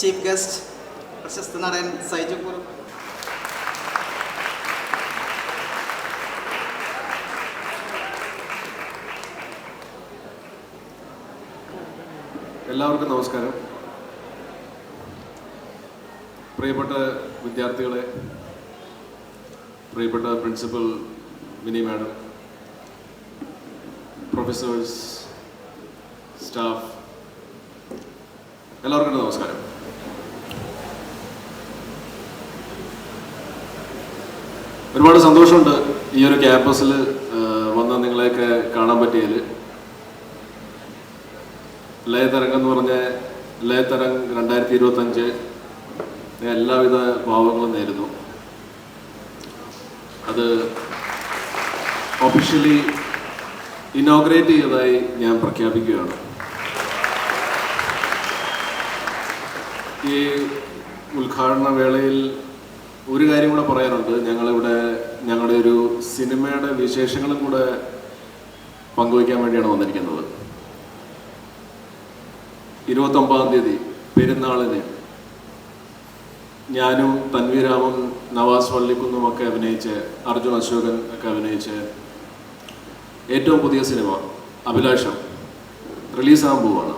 Chief guest പ്രശസ്ത നടൻ സൈജു കുറുപ്പ്, എല്ലാവർക്കും നമസ്കാരം. പ്രിയപ്പെട്ട വിദ്യാർത്ഥികളെ, പ്രിയപ്പെട്ട principal mini madam, professors, staff, എല്ലാവർക്കും നമസ്കാരം. ഒരുപാട് സന്തോഷമുണ്ട് ഈ ഒരു ക്യാമ്പസിൽ വന്ന് നിങ്ങളെയൊക്കെ കാണാൻ പറ്റിയതിൽ. ലയതരംഗം എന്ന് പറഞ്ഞ ലയതരംഗ് 2025 എല്ലാവിധ ഭാവങ്ങളും നേരുന്നു. അത് ഒഫീഷ്യലി ഇനോഗ്രേറ്റ് ചെയ്തതായി ഞാൻ പ്രഖ്യാപിക്കുകയാണ്. ഈ ഉദ്ഘാടന വേളയിൽ ഒരു കാര്യം കൂടെ പറയാനുണ്ട്. ഞങ്ങളുടെ ഒരു സിനിമയുടെ വിശേഷങ്ങളും കൂടെ പങ്കുവയ്ക്കാൻ വേണ്ടിയാണ് വന്നിരിക്കുന്നത്. 29-ാം തീയതി പെരുന്നാളിന് ഞാനും തൻവീരാമും നവാസ് വള്ളിക്കുന്നും ഒക്കെ അഭിനയിച്ച്, അർജുൻ അശോകൻ ഒക്കെ അഭിനയിച്ച് ഏറ്റവും പുതിയ സിനിമ അഭിലാഷം റിലീസാകാൻ പോവുകയാണ്.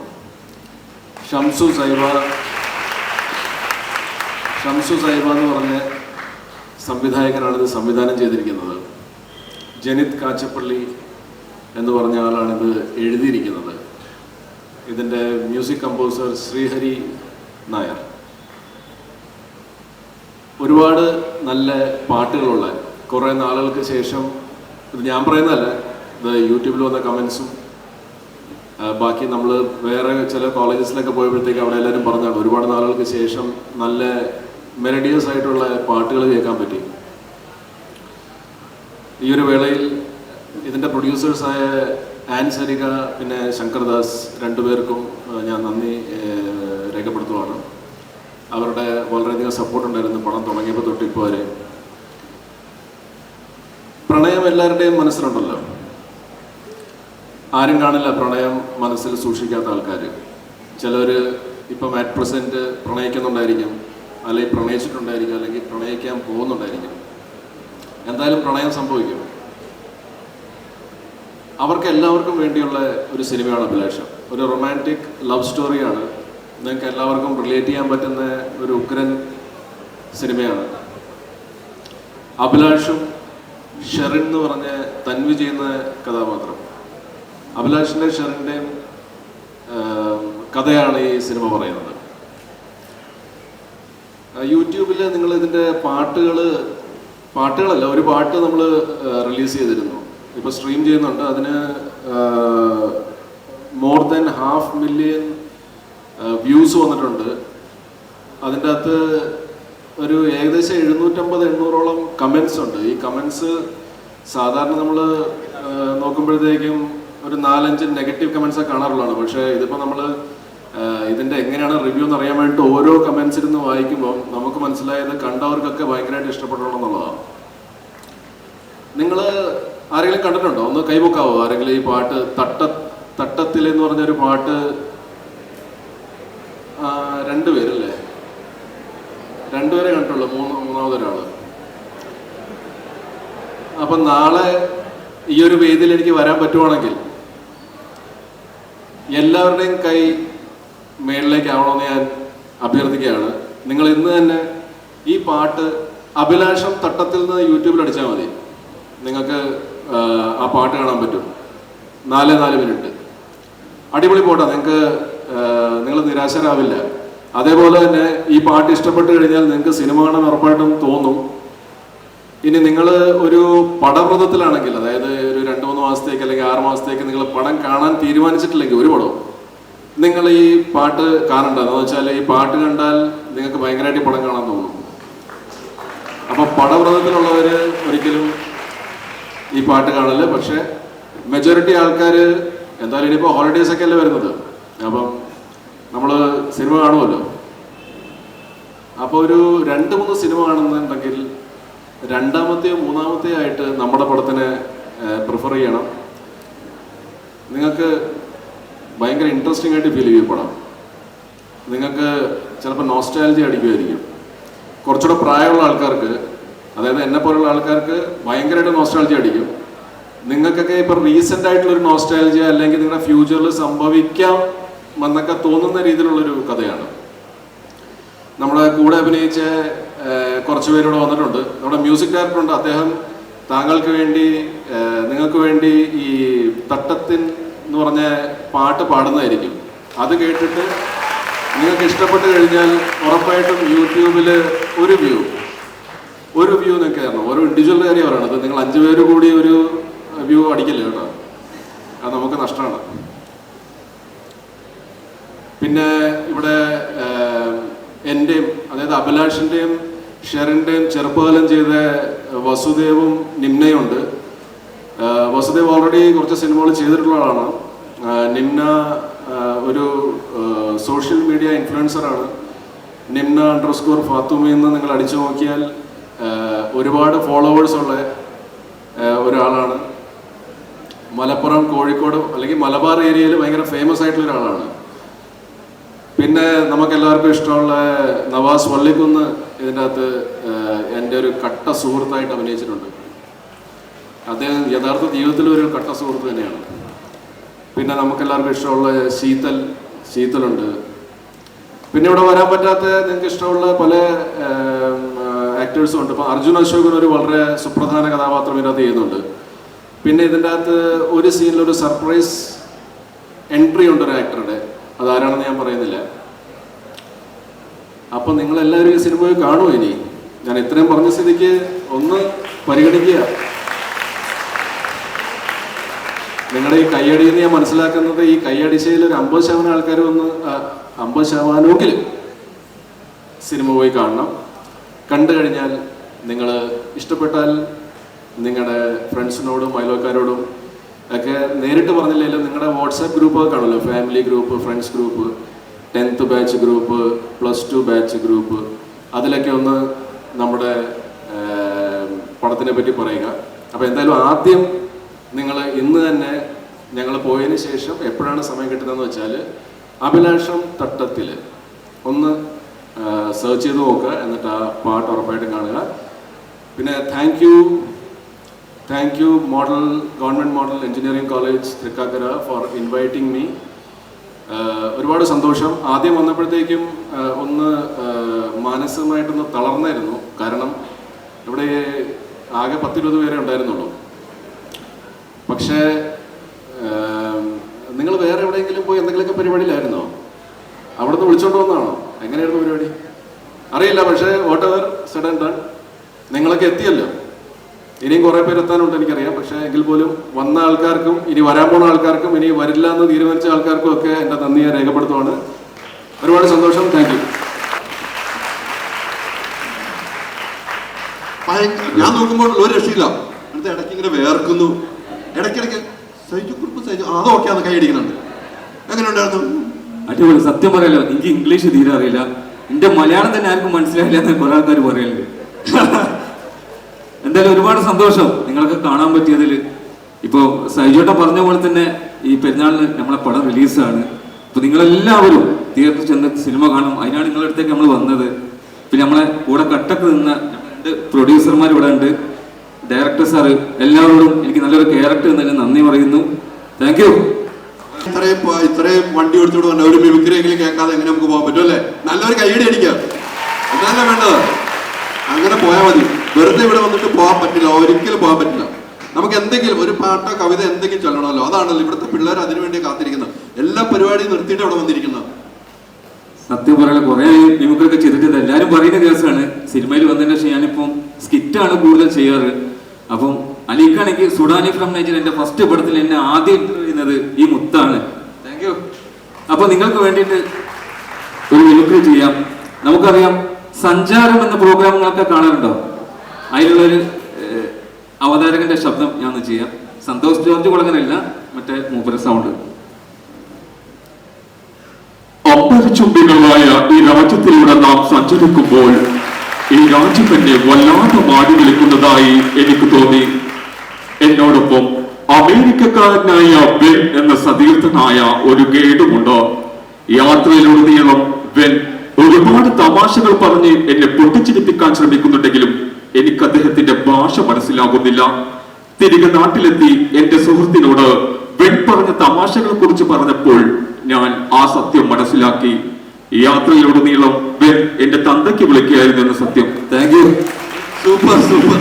ഷംസു സൈബ എന്ന് പറഞ്ഞ സംവിധായകനാണിത് സംവിധാനം ചെയ്തിരിക്കുന്നത്. ജനിത് കാച്ചപ്പള്ളി എന്ന് പറഞ്ഞ ആളാണിത് എഴുതിയിരിക്കുന്നത്. ഇതിൻ്റെ മ്യൂസിക് കമ്പോസർ ശ്രീഹരി നായർ. ഒരുപാട് നല്ല പാട്ടുകളുള്ള, കുറേ നാളുകൾക്ക് ശേഷം, ഇത് ഞാൻ പറയുന്നതല്ല, ഇത് യൂട്യൂബിൽ വന്ന കമൻസും ബാക്കി നമ്മൾ വേറെ ചില കോളേജസിലൊക്കെ പോയപ്പോഴത്തേക്ക് അവിടെ എല്ലാവരും പറഞ്ഞാണ് ഒരുപാട് നാളുകൾക്ക് ശേഷം നല്ല മെലഡിയസ് ആയിട്ടുള്ള പാട്ടുകൾ കേൾക്കാൻ പറ്റി. ഈ ഒരു വേളയിൽ ഇതിൻ്റെ പ്രൊഡ്യൂസേഴ്സായ ആൻ സരിക പിന്നെ ശങ്കർദാസ് രണ്ടുപേർക്കും ഞാൻ നന്ദി രേഖപ്പെടുത്തുവാണ്. അവരുടെ വളരെയധികം സപ്പോർട്ടുണ്ടായിരുന്നു പടം തുടങ്ങിയപ്പോൾ തൊട്ടിപ്പോൾ വരെ. പ്രണയം എല്ലാവരുടെയും മനസ്സിലുണ്ടല്ലോ. ആരും കാണില്ല പ്രണയം മനസ്സിൽ സൂക്ഷിക്കാത്ത ആൾക്കാർ. ചിലർ ഇപ്പം അറ്റ് പ്രസൻറ്റ് പ്രണയിക്കുന്നുണ്ടായിരിക്കും, അല്ലെങ്കിൽ പ്രണയിച്ചിട്ടുണ്ടായിരിക്കും, അല്ലെങ്കിൽ പ്രണയിക്കാൻ പോകുന്നുണ്ടായിരിക്കും. എന്തായാലും പ്രണയം സംഭവിക്കും. അവർക്ക് എല്ലാവർക്കും വേണ്ടിയുള്ള ഒരു സിനിമയാണ് അഭിലാഷം. ഒരു റൊമാൻറ്റിക് ലവ് സ്റ്റോറിയാണ്. നിങ്ങൾക്ക് എല്ലാവർക്കും റിലേറ്റ് ചെയ്യാൻ പറ്റുന്ന ഒരു ഉഗ്രൻ സിനിമയാണ്. അഭിലാഷും ഷെറിൻ എന്ന് പറഞ്ഞ തൻവി ചെയ്യുന്ന കഥാപാത്രം, അഭിലാഷിൻ്റെ ഷെറിൻ്റെയും കഥയാണ് ഈ സിനിമ പറയുന്നത്. യൂട്യൂബിൽ നിങ്ങൾ ഇതിൻ്റെ പാട്ടുകളല്ല, ഒരു പാട്ട് നമ്മൾ റിലീസ് ചെയ്തിരുന്നു, ഇപ്പോൾ സ്ട്രീം ചെയ്യുന്നുണ്ട്. അതിന് മോർ ദാൻ 500,000 വ്യൂസ് വന്നിട്ടുണ്ട്. അതിൻ്റെ അകത്ത് ഒരു ഏകദേശം 750-800ഓളം കമൻസ് ഉണ്ട്. ഈ കമൻസ് സാധാരണ നമ്മൾ നോക്കുമ്പോഴത്തേക്കും ഒരു 4-5 നെഗറ്റീവ് കമൻസൊക്കെ കാണാറുള്ളതാണ്. പക്ഷേ ഇതിപ്പോൾ നമ്മൾ ഇതിൻ്റെ എങ്ങനെയാണ് റിവ്യൂ എന്ന് അറിയാൻ വേണ്ടിയിട്ട് ഓരോ കമൻസിൽ നിന്ന് വായിക്കുമ്പോൾ നമുക്ക് മനസ്സിലായത് കണ്ടവർക്കൊക്കെ ഭയങ്കരമായിട്ട് ഇഷ്ടപ്പെടണമെന്നുള്ളതാണ്. നിങ്ങൾ ആരെങ്കിലും കണ്ടിട്ടുണ്ടോ? ഒന്ന് കൈപൊക്കാവോ ആരെങ്കിലും ഈ പാട്ട്? തട്ടത്തിലെന്ന് പറഞ്ഞൊരു പാട്ട് 2 പേരല്ലേ? 2 പേരെ കണ്ടിട്ടുള്ളൂ, മൂന്നാമതൊരാൾ. അപ്പം നാളെ ഈ ഒരു വേദിയിൽ എനിക്ക് വരാൻ പറ്റുവാണെങ്കിൽ എല്ലാവരുടെയും കൈ മേളിലേക്ക് ആവണമെന്ന് ഞാൻ അഭ്യർത്ഥിക്കുകയാണ്. നിങ്ങൾ ഇന്ന് തന്നെ ഈ പാട്ട് അഭിലാഷം തട്ടത്തിൽ നിന്ന് യൂട്യൂബിൽ അടിച്ചാൽ മതി, നിങ്ങൾക്ക് ആ പാട്ട് കാണാൻ പറ്റും. 4 മിനിറ്റ് അടിപൊളി പാട്ടാ. നിങ്ങൾ നിരാശരാവില്ല. അതേപോലെ തന്നെ ഈ പാട്ട് ഇഷ്ടപ്പെട്ട് കഴിഞ്ഞാൽ നിങ്ങൾക്ക് സിനിമ കാണാൻ ഉറപ്പായിട്ടും തോന്നും. ഇനി നിങ്ങൾ ഒരു പടവ്രതത്തിലാണെങ്കിൽ, അതായത് ഒരു 2-3 മാസത്തേക്ക് അല്ലെങ്കിൽ 6 മാസത്തേക്ക് നിങ്ങൾ പടം കാണാൻ തീരുമാനിച്ചിട്ടില്ലെങ്കിൽ ഒരു പടവും നിങ്ങൾ ഈ പാട്ട് കാണേണ്ടതെന്ന് വെച്ചാൽ ഈ പാട്ട് കണ്ടാൽ നിങ്ങൾക്ക് ഭയങ്കരമായിട്ട് പടം കാണാൻ തോന്നും. അപ്പോൾ പടവ്രതത്തിലുള്ളവർ ഒരിക്കലും ഈ പാട്ട് കാണില്ല. പക്ഷേ മെജോറിറ്റി ആൾക്കാർ എന്തായാലും ഇനിയിപ്പോൾ ഹോളിഡേയ്സൊക്കെ അല്ലേ വരുന്നത്, അപ്പം നമ്മൾ സിനിമ കാണുമല്ലോ. അപ്പോൾ ഒരു 2-3 സിനിമ കാണുന്നുണ്ടെങ്കിൽ രണ്ടാമത്തെയോ മൂന്നാമത്തെയോ ആയിട്ട് നമ്മുടെ പടത്തിനെ പ്രിഫർ ചെയ്യണം. നിങ്ങൾക്ക് ഭയങ്കര ഇൻട്രസ്റ്റിംഗ് ആയിട്ട് ഫീൽ ചെയ്യും പടം. നിങ്ങൾക്ക് ചിലപ്പോൾ നോസ്റ്റാലജി അടിക്കുമായിരിക്കും. കുറച്ചുകൂടെ പ്രായമുള്ള ആൾക്കാർക്ക്, അതായത് എന്നെ പോലുള്ള ആൾക്കാർക്ക് ഭയങ്കരമായിട്ട് നോസ്റ്റാലജി അടിക്കും. നിങ്ങൾക്കൊക്കെ ഇപ്പം റീസെൻ്റ് ആയിട്ടുള്ളൊരു നോസ്റ്റാലജി അല്ലെങ്കിൽ നിങ്ങളുടെ ഫ്യൂച്ചറിൽ സംഭവിക്കാം എന്നൊക്കെ തോന്നുന്ന രീതിയിലുള്ളൊരു കഥയാണ്. നമ്മുടെ കൂടെ അഭിനയിച്ച കുറച്ച് പേരോട് വന്നിട്ടുണ്ട്. നമ്മുടെ മ്യൂസിക് ഡയറക്ടറുണ്ട്. അദ്ദേഹം താങ്കൾക്ക് വേണ്ടി, നിങ്ങൾക്ക് വേണ്ടി ഈ തട്ടത്തിൻ എന്ന് പറഞ്ഞ പാട്ട് പാടുന്നതായിരിക്കും. അത് കേട്ടിട്ട് നിങ്ങൾക്ക് ഇഷ്ടപ്പെട്ട് കഴിഞ്ഞാൽ ഉറപ്പായിട്ടും യൂട്യൂബിൽ ഒരു വ്യൂ നിങ്ങൾക്ക് തരണം. ഓരോ ഇൻഡിവിജ്വൽ കാര്യം പറയണത്. നിങ്ങൾ 5 പേര് കൂടി ഒരു വ്യൂ അടിക്കില്ല കേട്ടോ, അത് നമുക്ക് നഷ്ടമാണ്. പിന്നെ ഇവിടെ എൻ്റെയും, അതായത് അഭിലാഷിൻ്റെയും ഷെറിൻ്റെയും ചെറുപ്പകാലം ചെയ്ത വസുദേവും നിമ്നയും ഉണ്ട്. വസുദേവ് ഓൾറെഡി കുറച്ച് സിനിമകൾ ചെയ്തിട്ടുള്ള ആളാണ്. നിമ്ന ഒരു സോഷ്യൽ മീഡിയ ഇൻഫ്ലുവൻസറാണ്. നിമ്ന _ ഫാത്തുമി എന്ന് നിങ്ങൾ അടിച്ചു നോക്കിയാൽ ഒരുപാട് ഫോളോവേഴ്സ് ഉള്ള ഒരാളാണ്. മലപ്പുറം, കോഴിക്കോട് അല്ലെങ്കിൽ മലബാർ ഏരിയയിൽ ഭയങ്കര ഫേമസ് ആയിട്ടുള്ള ഒരാളാണ്. പിന്നെ നമുക്കെല്ലാവർക്കും ഇഷ്ടമുള്ള നവാസ് വള്ളിക്കുന്ന് ഇതിൻ്റെ അകത്ത് എൻ്റെ ഒരു കട്ട സുഹൃത്തായിട്ട് അഭിനയിച്ചിട്ടുണ്ട്. അദ്ദേഹം യഥാർത്ഥ ജീവിതത്തിൽ ഒരു കട്ട സുഹൃത്ത് തന്നെയാണ്. പിന്നെ നമുക്കെല്ലാവർക്കും ഇഷ്ടമുള്ള ശീതലുണ്ട്. പിന്നെ ഇവിടെ വരാൻ പറ്റാത്ത നിങ്ങൾക്ക് ഇഷ്ടമുള്ള പല ആക്ടേഴ്സും ഉണ്ട്. ഇപ്പം അർജുൻ അശോകൻ ഒരു വളരെ സുപ്രധാന കഥാപാത്രം ഇതിനകത്ത് ചെയ്യുന്നുണ്ട്. പിന്നെ ഇതിൻ്റെ അകത്ത് ഒരു സീനിൽ ഒരു സർപ്രൈസ് എൻട്രി ഉണ്ട് ഒരു ആക്ടറുടെ. അതാരാണെന്ന് ഞാൻ പറയുന്നില്ല. അപ്പം നിങ്ങളെല്ലാവരും ഈ സിനിമ കാണുമോ? ഇനി ഞാൻ ഇത്രയും പറഞ്ഞ സ്ഥിതിക്ക് ഒന്ന് പരിഗണിക്കുക. നിങ്ങളുടെ ഈ കയ്യടിയെന്ന് ഞാൻ മനസ്സിലാക്കുന്നത്, ഈ കയ്യടിച്ചതിൽ ഒരു 50% ആൾക്കാർ 50%എങ്കിലും സിനിമ പോയി കാണണം. കണ്ടു കഴിഞ്ഞാൽ നിങ്ങൾ ഇഷ്ടപ്പെട്ടാൽ നിങ്ങളുടെ ഫ്രണ്ട്സിനോടും അയൽവക്കാരോടും ഒക്കെ നേരിട്ട് പറഞ്ഞില്ലെങ്കിലും നിങ്ങളുടെ വാട്സാപ്പ് ഗ്രൂപ്പൊക്കെ കാണുമല്ലോ, family group, friends group, 10th batch group, +2 batch group, അതിലൊക്കെ ഒന്ന് നമ്മുടെ പടത്തിനെ പറ്റി പറയുക. അപ്പോൾ എന്തായാലും ആദ്യം നിങ്ങൾ ഇന്ന് തന്നെ, ഞങ്ങൾ പോയതിന് ശേഷം എപ്പോഴാണ് സമയം കിട്ടുന്നതെന്ന് വെച്ചാൽ അഭിലാഷം തട്ടത്തിൽ ഒന്ന് സെർച്ച് ചെയ്ത് നോക്കുക. എന്നിട്ട് ആ പാട്ട് ഉറപ്പായിട്ടും കാണുക. പിന്നെ thank you government model engineering college Thrikkakara for inviting me. ഒരുപാട് സന്തോഷം. ആദ്യം വന്നപ്പോഴത്തേക്കും ഒന്ന് മാനസികമായിട്ടൊന്ന് തളർന്നായിരുന്നു. കാരണം ഇവിടെ ആകെ 10-20 പേരെ ഉണ്ടായിരുന്നുള്ളൂ. പക്ഷേ നിങ്ങൾ വേറെ എവിടെയെങ്കിലും പോയി എന്തെങ്കിലുമൊക്കെ പരിപാടിയിലായിരുന്നോ? അവിടുന്ന് വിളിച്ചോണ്ട് വന്നതാണോ? എങ്ങനെയായിരുന്നു പരിപാടി അറിയില്ല. പക്ഷേ whatever said and done, നിങ്ങളൊക്കെ എത്തിയല്ലോ. ഇനിയും കുറേ പേര് എത്താനുണ്ട് എനിക്കറിയാം. പക്ഷേ എങ്കിൽ പോലും വന്ന ആൾക്കാർക്കും ഇനി വരാൻ പോകുന്ന ആൾക്കാർക്കും ഇനി വരില്ല എന്ന് തീരുമാനിച്ച ആൾക്കാർക്കും ഒക്കെ എൻ്റെ നന്ദിയെ രേഖപ്പെടുത്തുവാണ്. ഒരുപാട് സന്തോഷം. Thank you. ഞാൻ നോക്കുമ്പോൾ ഒരു രക്ഷയില്ല. അടുത്ത ഇടയ്ക്ക് ഇങ്ങനെ വേർക്കുന്നു. ഇടയ്ക്കിടയ്ക്ക് സൈജു അതൊക്കെയാണ് കൈ അടിക്കുന്നുണ്ട്. എങ്ങനെ ഉണ്ടായിരുന്നു? അടിപൊളി. സത്യം പറയല്ലോ, എനിക്ക് ഇംഗ്ലീഷ് തീരെ അറിയില്ല. എന്റെ മലയാളം തന്നെ ആർക്കും മനസ്സിലായില്ല എന്ന് കുറെ ആൾക്കാർ പറയലുണ്ട്. എന്തായാലും ഒരുപാട് സന്തോഷം നിങ്ങളൊക്കെ കാണാൻ പറ്റിയതിൽ. ഇപ്പോൾ സൈജോട്ട പറഞ്ഞ പോലെ തന്നെ ഈ പെരുന്നാളിന് നമ്മളെ പടം റിലീസാണ്. അപ്പോൾ നിങ്ങളെല്ലാവരും തിയേറ്ററിൽ ചെന്ന് സിനിമ കാണും. അതിനാണ് നിങ്ങളുടെ അടുത്തേക്ക് നമ്മൾ വന്നത്. പിന്നെ നമ്മളെ കൂടെ കട്ടക്ക് നിന്ന 2 പ്രൊഡ്യൂസർമാർ ഇവിടെ ഉണ്ട്, ഡയറക്ടർ സാറ്, എല്ലാവരോടും എനിക്ക് നല്ലൊരു ക്യാരക്ടർ എന്നതിന് നന്ദി പറയുന്നു. Thank you. ഇത്രയും വണ്ടി ഓടിച്ചോട് പറഞ്ഞ ഒരു മിമിക്രിയെങ്കിലും കേൾക്കാതെ എങ്ങനെ നമുക്ക് പോകാൻ പറ്റും അല്ലേ? നല്ലൊരു കൈയടി അടിക്കുക, അതല്ല വേണ്ടത്. അങ്ങനെ പോയാൽ മതി. വെറുതെ ഇവിടെ വന്നിട്ട് പോകാൻ പറ്റില്ല, ഒരിക്കലും പോകാൻ പറ്റില്ല. നമുക്ക് എന്തെങ്കിലും ഒരു പാട്ടോ കവിത എന്തെങ്കിലും ചൊല്ലണമല്ലോ. അതാണല്ലോ ഇവിടുത്തെ പിള്ളേർ അതിനുവേണ്ടി കാത്തിരിക്കുന്നത്. എല്ലാ പരിപാടിയും നിർത്തിയിട്ട് അവിടെ വന്നിരിക്കുന്നത്. സത്യം പറയാൻ കുറെ മിമിക്രിയൊക്കെ ചെയ്തിട്ടുണ്ട്. എല്ലാവരും പറയുന്ന ദിവസമാണ് സിനിമയിൽ വന്നതിന് ശേഷം ഞാനിപ്പം സ്കിറ്റാണ് കൂടുതൽ ചെയ്യാറ്. അപ്പം അലിക്കാണെങ്കിൽ സുഡാനി ഫ്രം നൈജീരിയ എന്റെ ഫസ്റ്റ് പടത്തിൽ എന്നെ ആദ്യം ഇന്റർവ്യൂ ചെയ്യുന്നത് ഈ മുത്താണ്. Thank you. അപ്പൊ നിങ്ങൾക്ക് വേണ്ടിയിട്ട് ഒരു മിമിക്രി ചെയ്യാം. നമുക്കറിയാം സഞ്ചാരം എന്ന പ്രോഗ്രാമുകളൊക്കെ കാണാറുണ്ടോ? അതിലുള്ളൊരു അവതാരകന്റെ ശബ്ദം ഞാൻ ഒന്ന് ചെയ്യാം. സന്തോഷ് ജോർജ് കുളങ്ങനല്ല, മറ്റേ മൂപ്പര സൗണ്ട്. അമ്പരചുംബികളായ ഈ രാജ്യത്തിലൂടെ നാം സഞ്ചരിക്കുമ്പോൾ ഈ രാജ്യം എന്നെ വല്ലാതെ മാടി വിളിക്കുന്നതായി എനിക്ക് തോന്നി. എന്നോടൊപ്പം അമേരിക്കക്കാരനായ വെൻ എന്ന സതീർത്ഥനായ ഒരു ഗൈഡുമുണ്ട്. യാത്രയിലുടനീളം വെൻ ഒരുപാട് തമാശകൾ പറഞ്ഞ് എന്നെ പൊട്ടിച്ചിരിപ്പിക്കാൻ ശ്രമിക്കുന്നുണ്ടെങ്കിലും എനിക്ക് അദ്ദേഹത്തിന്റെ ഭാഷ മനസ്സിലാകുന്നില്ല. തിരികെ നാട്ടിലെത്തി എന്റെ സുഹൃത്തിനോട് വെൺ പറഞ്ഞ തമാശകളെ കുറിച്ച് പറഞ്ഞപ്പോൾ ഞാൻ ആ സത്യം മനസ്സിലാക്കി. യാത്രയിലുടനീളം വെൺ എന്റെ തന്തയ്ക്ക് വിളിക്കുകയായിരുന്നു എന്ന സത്യം. Thank you. Super super.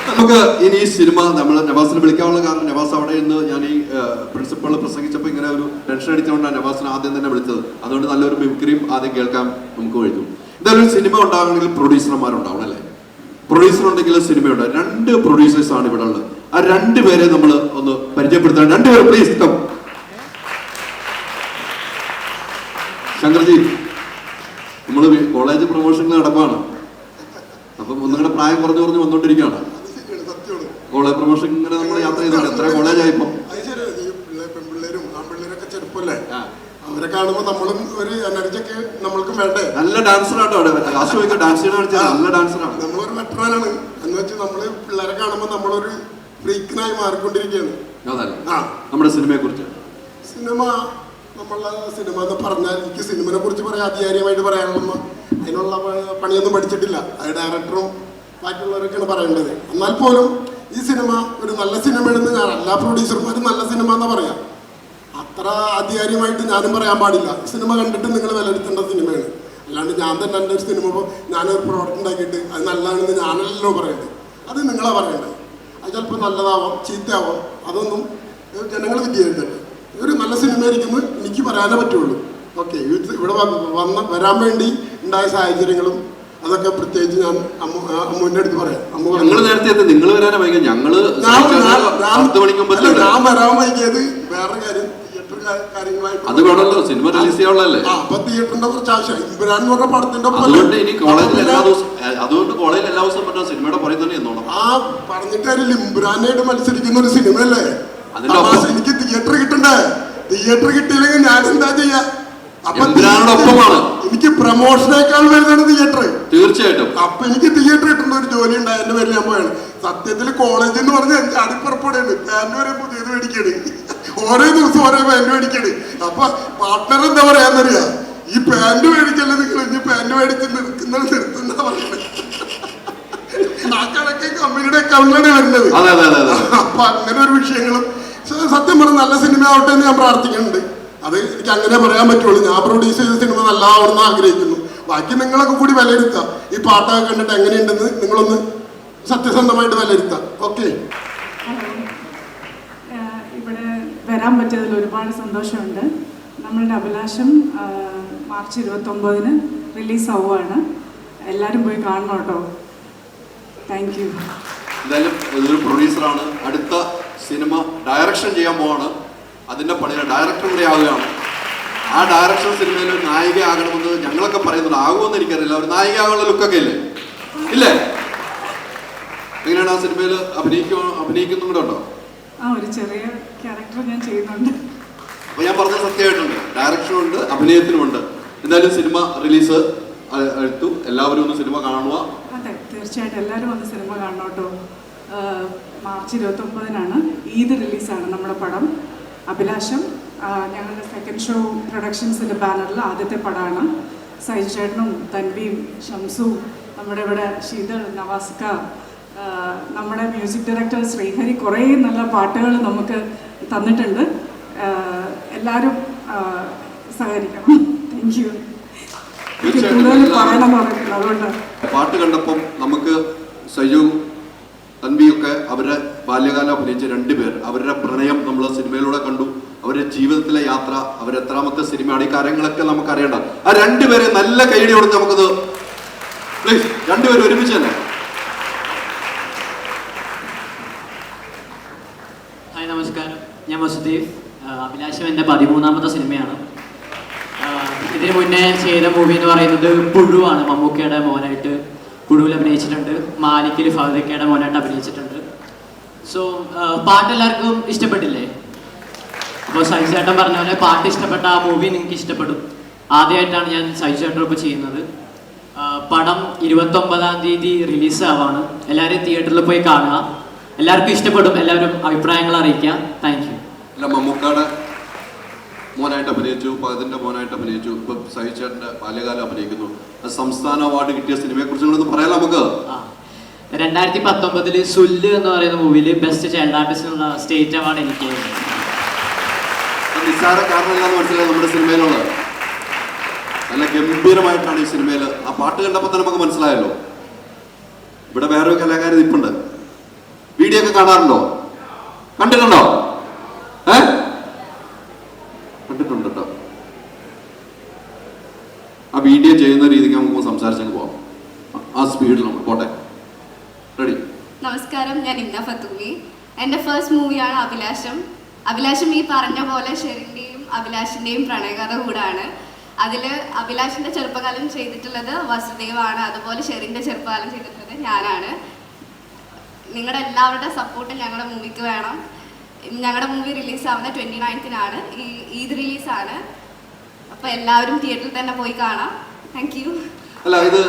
നമുക്ക് ഇനി ഈ സിനിമ നമ്മൾ നവാസിനെ വിളിക്കാനുള്ള കാരണം നവാസ് അവിടെ നിന്ന് ഞാൻ ഈ പ്രിൻസിപ്പൾ പ്രസംഗിച്ചപ്പോൾ ഇങ്ങനെ ഒരു ടെൻഷൻ അടിച്ചുകൊണ്ടാണ് നവാസിനെ ആദ്യം തന്നെ വിളിച്ചത്. അതുകൊണ്ട് നല്ലൊരു മിമിക്രിയും ആദ്യം കേൾക്കാൻ നമുക്ക് കഴിഞ്ഞു. എന്തായാലും സിനിമ ഉണ്ടാകണമെങ്കിൽ പ്രൊഡ്യൂസർമാരുണ്ടാവണം അല്ലേ? പ്രൊഡ്യൂസർ ഉണ്ടെങ്കിൽ സിനിമയുണ്ട്. 2 പ്രൊഡ്യൂസേഴ്സ് ആണ് ഇവിടെ ഉള്ളത്. ആ 2 പേരെ നമ്മൾ ഒന്ന് പരിചയപ്പെടുത്താൻ. 2 പേര് പ്ലീസ് കം. ശങ്കർജി, നമ്മൾ കോളേജ് പ്രൊമോഷനിൽ നടപ്പാണ്. അപ്പം ഒന്നുകൂടെ പ്രായം കുറഞ്ഞു വന്നുകൊണ്ടിരിക്കുകയാണ്. കോളേജ് പ്രൊമോഷൻ ഇങ്ങനെ നമ്മൾ യാത്ര ചെയ്തിട്ടുണ്ട്. എത്ര കോളേജായി ഇപ്പം? പെൺപിള്ളേരും ആൺപിള്ളേരൊക്കെ ചെറുപ്പല്ലേ, അവരെ കാണുമ്പോൾ നമ്മളും ഒരു എനർജിയൊക്കെ നമ്മൾക്കും വേണ്ടേ. നല്ല ഡാൻസറാട്ടോ അവിടെ. ലാസ്റ്റ് പോയി ഡാൻസ് ചെയ്യണ കാണിച്ചാൽ നല്ല ഡാൻസറാണ്. നമ്മളൊരു വെറ്ററാനാണ് എന്ന് വെച്ചാൽ നമ്മള് പിള്ളേരെ കാണുമ്പോൾ നമ്മളൊരു ഫ്രീക്കനായി മാറിക്കൊണ്ടിരിക്കുകയാണ്. അതല്ലേ നമ്മുടെ സിനിമയെ കുറിച്ച്? സിനിമ നമ്മളെ സിനിമ എന്ന് പറഞ്ഞാൽ എനിക്ക് സിനിമയെ കുറിച്ച് പറയാൻ ആധികാരികമായിട്ട് പറയാനുള്ള അതിനുള്ള പണിയൊന്നും പഠിച്ചിട്ടില്ല. അത് ഡയറക്ടറും ബാക്കിയുള്ളവരൊക്കെയാണ് പറയേണ്ടത്. എന്നാൽ പോലും ഈ സിനിമ ഒരു നല്ല സിനിമയാണെന്ന് ഞാൻ എല്ലാ പ്രൊഡ്യൂസർമാരും നല്ല സിനിമ എന്നാ പറയാം. അത്ര ആധികാരികമായിട്ട് ഞാനും പറയാൻ പാടില്ല. സിനിമ കണ്ടിട്ട് നിങ്ങൾ വിലയിരുത്തേണ്ട സിനിമയാണ്. അല്ലാണ്ട് ഞാൻ തന്നെ എൻ്റെ ഒരു സിനിമ ഞാനൊരു പ്രോഡക്റ്റ് ഉണ്ടാക്കിയിട്ട് അത് നല്ലതാണെന്ന് ഞാനല്ലല്ലോ പറയേണ്ടത്. അത് നിങ്ങളാ പറയേണ്ടത്. അത് ചിലപ്പോൾ നല്ലതാവാം ചീത്തയാവാം. അതൊന്നും ജനങ്ങൾ വിദ്യാർത്ഥിയുണ്ട്. ഒരു നല്ല സിനിമ ആയിരിക്കുമ്പോൾ എനിക്ക് പറയാനേ പറ്റുള്ളൂ. ഓക്കെ, ഇവിടെ വരാൻ വേണ്ടി ഉണ്ടായ സാഹചര്യങ്ങളും അതൊക്കെ പ്രത്യേകിച്ച് ഞാൻ അമ്മുവിന്റെ അടുത്ത് പറയാം. ഞങ്ങൾ നേരത്തെ എത്തി, നിങ്ങൾ വരാനാ വൈകി. ഞങ്ങള് 10 മണിക്ക് മുമ്പ് ഞാൻ വരാൻ വൈകിയത് വേറെ കാര്യം, തിയേറ്റർ കാര്യങ്ങളായിട്ട്. അത് വേണമല്ലോ, സിനിമ റിലീസ് ചെയ്യാനുള്ളതല്ലേ. അപ്പൊ തിയേറ്ററിന്റെ കുറച്ച് ആവശ്യം. ഇബ്രാൻ എന്ന് പറഞ്ഞ പടത്തിന്റെ അതുകൊണ്ട് ഇനി കോളേജിൽ എല്ലാ ദിവസവും പറ്റുന്ന സിനിമയുടെ പുറകെ തന്നെ എന്നോണം. ആ പറഞ്ഞിട്ട് അതിൽ ഇമ്രാനായിട്ട് മത്സരിക്കുന്ന ഒരു സിനിമയല്ലേ. എനിക്ക് തിയേറ്റർ കിട്ടണ്ടേ? തിയേറ്റർ കിട്ടിയില്ലെങ്കിൽ ഞാൻ എന്താ ചെയ്യാ? ഒപ്പമാണ്. എനിക്ക് പ്രൊമോഷനേക്കാൾ വരുന്നതാണ് തിയേറ്റർ. തീർച്ചയായിട്ടും. അപ്പൊ എനിക്ക് തിയേറ്റർ കിട്ടുന്ന ഒരു ജോലി ഉണ്ടായ എന്റെ പേരിൽ ഞാൻ പോയാണ്. സത്യത്തിൽ കോളേജ് എന്ന് പറഞ്ഞാൽ അടിപ്പുറപ്പെടുകയാണ്. പാന്റ് വരെ പുതിയത് മേടിക്കാണ്. ഓരോ ദിവസം ഓരോ പാന്റ് മേടിക്കാണ്. അപ്പൊ പാർട്ട്ണർ എന്താ പറയാന്നറിയാ, ഈ പാന്റ് മേടിക്കല്ലേ നിങ്ങൾ, ഇനി പാന്റ് മേടിച്ച് നിർത്തുന്ന പറയുന്നത്. ആ കണക്ക് കമ്പനിയുടെ അക്കൗണ്ടിലാണ് വരുന്നത്. അപ്പൊ അങ്ങനെ ഒരു വിഷയങ്ങളും സത്യം പറഞ്ഞ നല്ല സിനിമ ആവട്ടെ എന്ന് ഞാൻ പ്രാർത്ഥിക്കുന്നുണ്ട്. അത് എനിക്ക് അങ്ങനെ പറയാൻ പറ്റുള്ളൂ. ഞാൻ പ്രൊഡ്യൂസ് ചെയ്ത സിനിമ നല്ലതാവണമെന്ന് ആഗ്രഹിക്കുന്നു. ബാക്കി നിങ്ങളൊക്കെ കൂടി വിലയിരുത്താം. ഈ പാട്ടൊക്കെ കണ്ടിട്ട് എങ്ങനെയുണ്ടെന്ന് നിങ്ങളൊന്ന് സത്യസന്ധമായിട്ട് വിലയിരുത്താം. ഓക്കെ, ഇവിടെ വരാൻ പറ്റിയതിൽ ഒരുപാട് സന്തോഷമുണ്ട്. നമ്മളുടെ അഭിലാഷം മാർച്ച് 29 റിലീസ് ആവുകയാണ്. എല്ലാവരും പോയി കാണണം കേട്ടോ. Thank you. എന്തായാലും ഇതൊരു പ്രൊഡ്യൂസറാണ്. അടുത്ത സിനിമ ഡയറക്ഷൻ ചെയ്യാൻ പോവാണ്. അതിൻ്റെ പണിയുടെ ഡയറക്ടർ കൂടെ ആവുകയാണ്. ആ ഡയറക്ഷൻ സിനിമയിൽ ഒരു നായിക ആകണമെന്ന് ഞങ്ങളൊക്കെ പറയുന്നുണ്ട്. ആകുമെന്ന് എനിക്കറിയില്ല. ഒരു നായിക ആകാനുള്ള ലുക്കൊക്കെ ഇല്ലേ? ഇല്ലേ? എങ്ങനെയാണ് ആ സിനിമയിൽ അഭിനയിക്കുന്നും കൂടെ ഉണ്ടോ? ഒരു ചെറിയ ക്യാരക്ടർ ഞാൻ ചെയ്യുന്നുണ്ട്. അപ്പൊ ഞാൻ പറഞ്ഞ സത്യമായിട്ടുണ്ട്. ഡയറക്ഷനും ഉണ്ട്, അഭിനയത്തിനുമുണ്ട്. എന്തായാലും സിനിമ റിലീസ് എടുത്തു. എല്ലാവരും ഒന്ന് സിനിമ കാണുക. അതെ, തീർച്ചയായിട്ടും എല്ലാവരും വന്ന് സിനിമ കാണണം കേട്ടോ. മാർച്ച് 29 ഈദ് റിലീസാണ് നമ്മുടെ പടം അഭിലാഷം. ഞങ്ങളുടെ സെക്കൻഡ് ഷോ പ്രൊഡക്ഷൻസിൻ്റെ ബാനറിൽ ആദ്യത്തെ പടമാണ്. സൈജു ചേട്ടനും തൻവിയും ഷംസും നമ്മുടെ ഇവിടെ ശീതൾ, നവാസ്ക, നമ്മുടെ മ്യൂസിക് ഡയറക്ടർ ശ്രീഹരി കുറേ നല്ല പാട്ടുകൾ നമുക്ക് തന്നിട്ടുണ്ട്. എല്ലാവരും സഹകരിക്കണം. Thank you. കൂടുതൽ പറയണമെന്ന് പറയുന്നത് അതുകൊണ്ട്. പാട്ട് കണ്ടപ്പം നമുക്ക് സൈജു തൻവിയൊക്കെ അവരുടെ ബാല്യകാലം അഭിനയിച്ച 2 പേർ, അവരുടെ പ്രണയം നമ്മൾ സിനിമയിലൂടെ കണ്ടു. അവരുടെ ജീവിതത്തിലെ യാത്ര, അവരെത്രാമത്തെ സിനിമയാണ്, ഈ കാര്യങ്ങളൊക്കെ നമുക്ക് അറിയേണ്ട. ആ 2 പേരെ നല്ല കൈയടി കൊടുത്ത് നമുക്കത് പ്ലീസ് 2 പേരും ഒരുമിച്ച് തന്നെ. ഹായ്, നമസ്കാരം. ഞാൻ വസുദേവ്. അഭിലാഷം എൻ്റെ 13ാമത്തെ സിനിമയാണ്. ഇതിനു മുന്നേ ചെയ്ത മൂവി എന്ന് പറയുന്നത് പുഴുവാണ്. മമ്മൂക്കയുടെ മോനായിട്ട് പുഴുവിൽ അഭിനയിച്ചിട്ടുണ്ട്. മാലിക്കിൽ ഫഹദക്കയുടെ മോനായിട്ട് അഭിനയിച്ചിട്ടുണ്ട്. സോ പാട്ട് എല്ലാവർക്കും ഇഷ്ടപ്പെട്ടില്ലേ? അപ്പോൾ സൈജു ചേട്ടൻ പറഞ്ഞ പോലെ പാട്ട് ഇഷ്ടപ്പെട്ട ആ മൂവി നിങ്ങൾക്ക് ഇഷ്ടപ്പെടും. ആദ്യമായിട്ടാണ് ഞാൻ സൈജു ചേട്ടനൊപ്പം ചെയ്യുന്നത്. പടം 29-ാം തീയതി റിലീസ് ആവാണ്. എല്ലാവരും തിയേറ്ററിൽ പോയി കാണുക. എല്ലാവർക്കും ഇഷ്ടപ്പെടും. എല്ലാവരും അഭിപ്രായങ്ങൾ അറിയിക്കുക. Thank you. മമ്മൂക്കയുടെ മോനായിട്ട് അഭിനയിച്ചു, പകതിൻ്റെ മോനായിട്ട് അഭിനയിച്ചു, ഇപ്പൊ സഹിച്ചേട്ടൻ്റെ ബാല്യകാലം അഭിനയിക്കുന്നു. അത് സംസ്ഥാന അവാർഡ് കിട്ടിയ സിനിമയെ കുറിച്ച് നിങ്ങളൊന്ന് പറയാം നമുക്ക്. 2019 സുല്ല് എന്ന് പറയുന്ന മൂവിയിൽ ബെസ്റ്റ് ചൈൽഡ് ആർട്ടിസ്റ്റിനുള്ള സ്റ്റേറ്റ് അവാർഡ് എനിക്ക്. നിസ്സാര കാരണമില്ലാന്ന് മനസ്സിലായി നമ്മുടെ സിനിമയിലുള്ളത്. നല്ല ഗംഭീരമായിട്ടാണ് ഈ സിനിമയിൽ. ആ പാട്ട് കണ്ടപ്പോൾ തന്നെ നമുക്ക് മനസ്സിലായല്ലോ. ഇവിടെ വേറൊരു കലാകാരൻ ഇപ്പുണ്ട്. വീഡിയോ ഒക്കെ കാണാറുണ്ടോ? കണ്ടിട്ടുണ്ടോ? കണ്ടിട്ടുണ്ട് കേട്ടോ. ആ വീഡിയോ ചെയ്യുന്ന രീതിക്ക് നമുക്ക് സംസാരിച്ചങ്ങ് പോവാം. ആ സ്പീഡിൽ നമ്മൾ പോട്ടെ. റെഡി? നമസ്കാരം, ഞാൻ ഇന്ദ ഫത്തൂമി. എൻ്റെ ഫസ്റ്റ് മൂവിയാണ് അഭിലാഷം. അഭിലാഷം ഈ പറഞ്ഞ പോലെ ഷെറിൻ്റെയും അഭിലാഷിൻ്റെയും പ്രണയകഥ കൂടാണ്. അതിൽ അഭിലാഷിൻ്റെ ചെറുപ്പകാലം ചെയ്തിട്ടുള്ളത് വസുദേവാണ്, അതുപോലെ ഷെറിൻ്റെ ചെറുപ്പകാലം ചെയ്തിട്ടുള്ളത് ഞാനാണ്. നിങ്ങളുടെ എല്ലാവരുടെ സപ്പോർട്ട് ഞങ്ങളുടെ മൂവിക്ക് വേണം. ഞങ്ങളുടെ മൂവി റിലീസാവുന്ന 29th ഈദ് റിലീസാണ്. അപ്പോൾ എല്ലാവരും തിയേറ്ററിൽ തന്നെ പോയി കാണാം. Thank you. അല്ല, ഇത്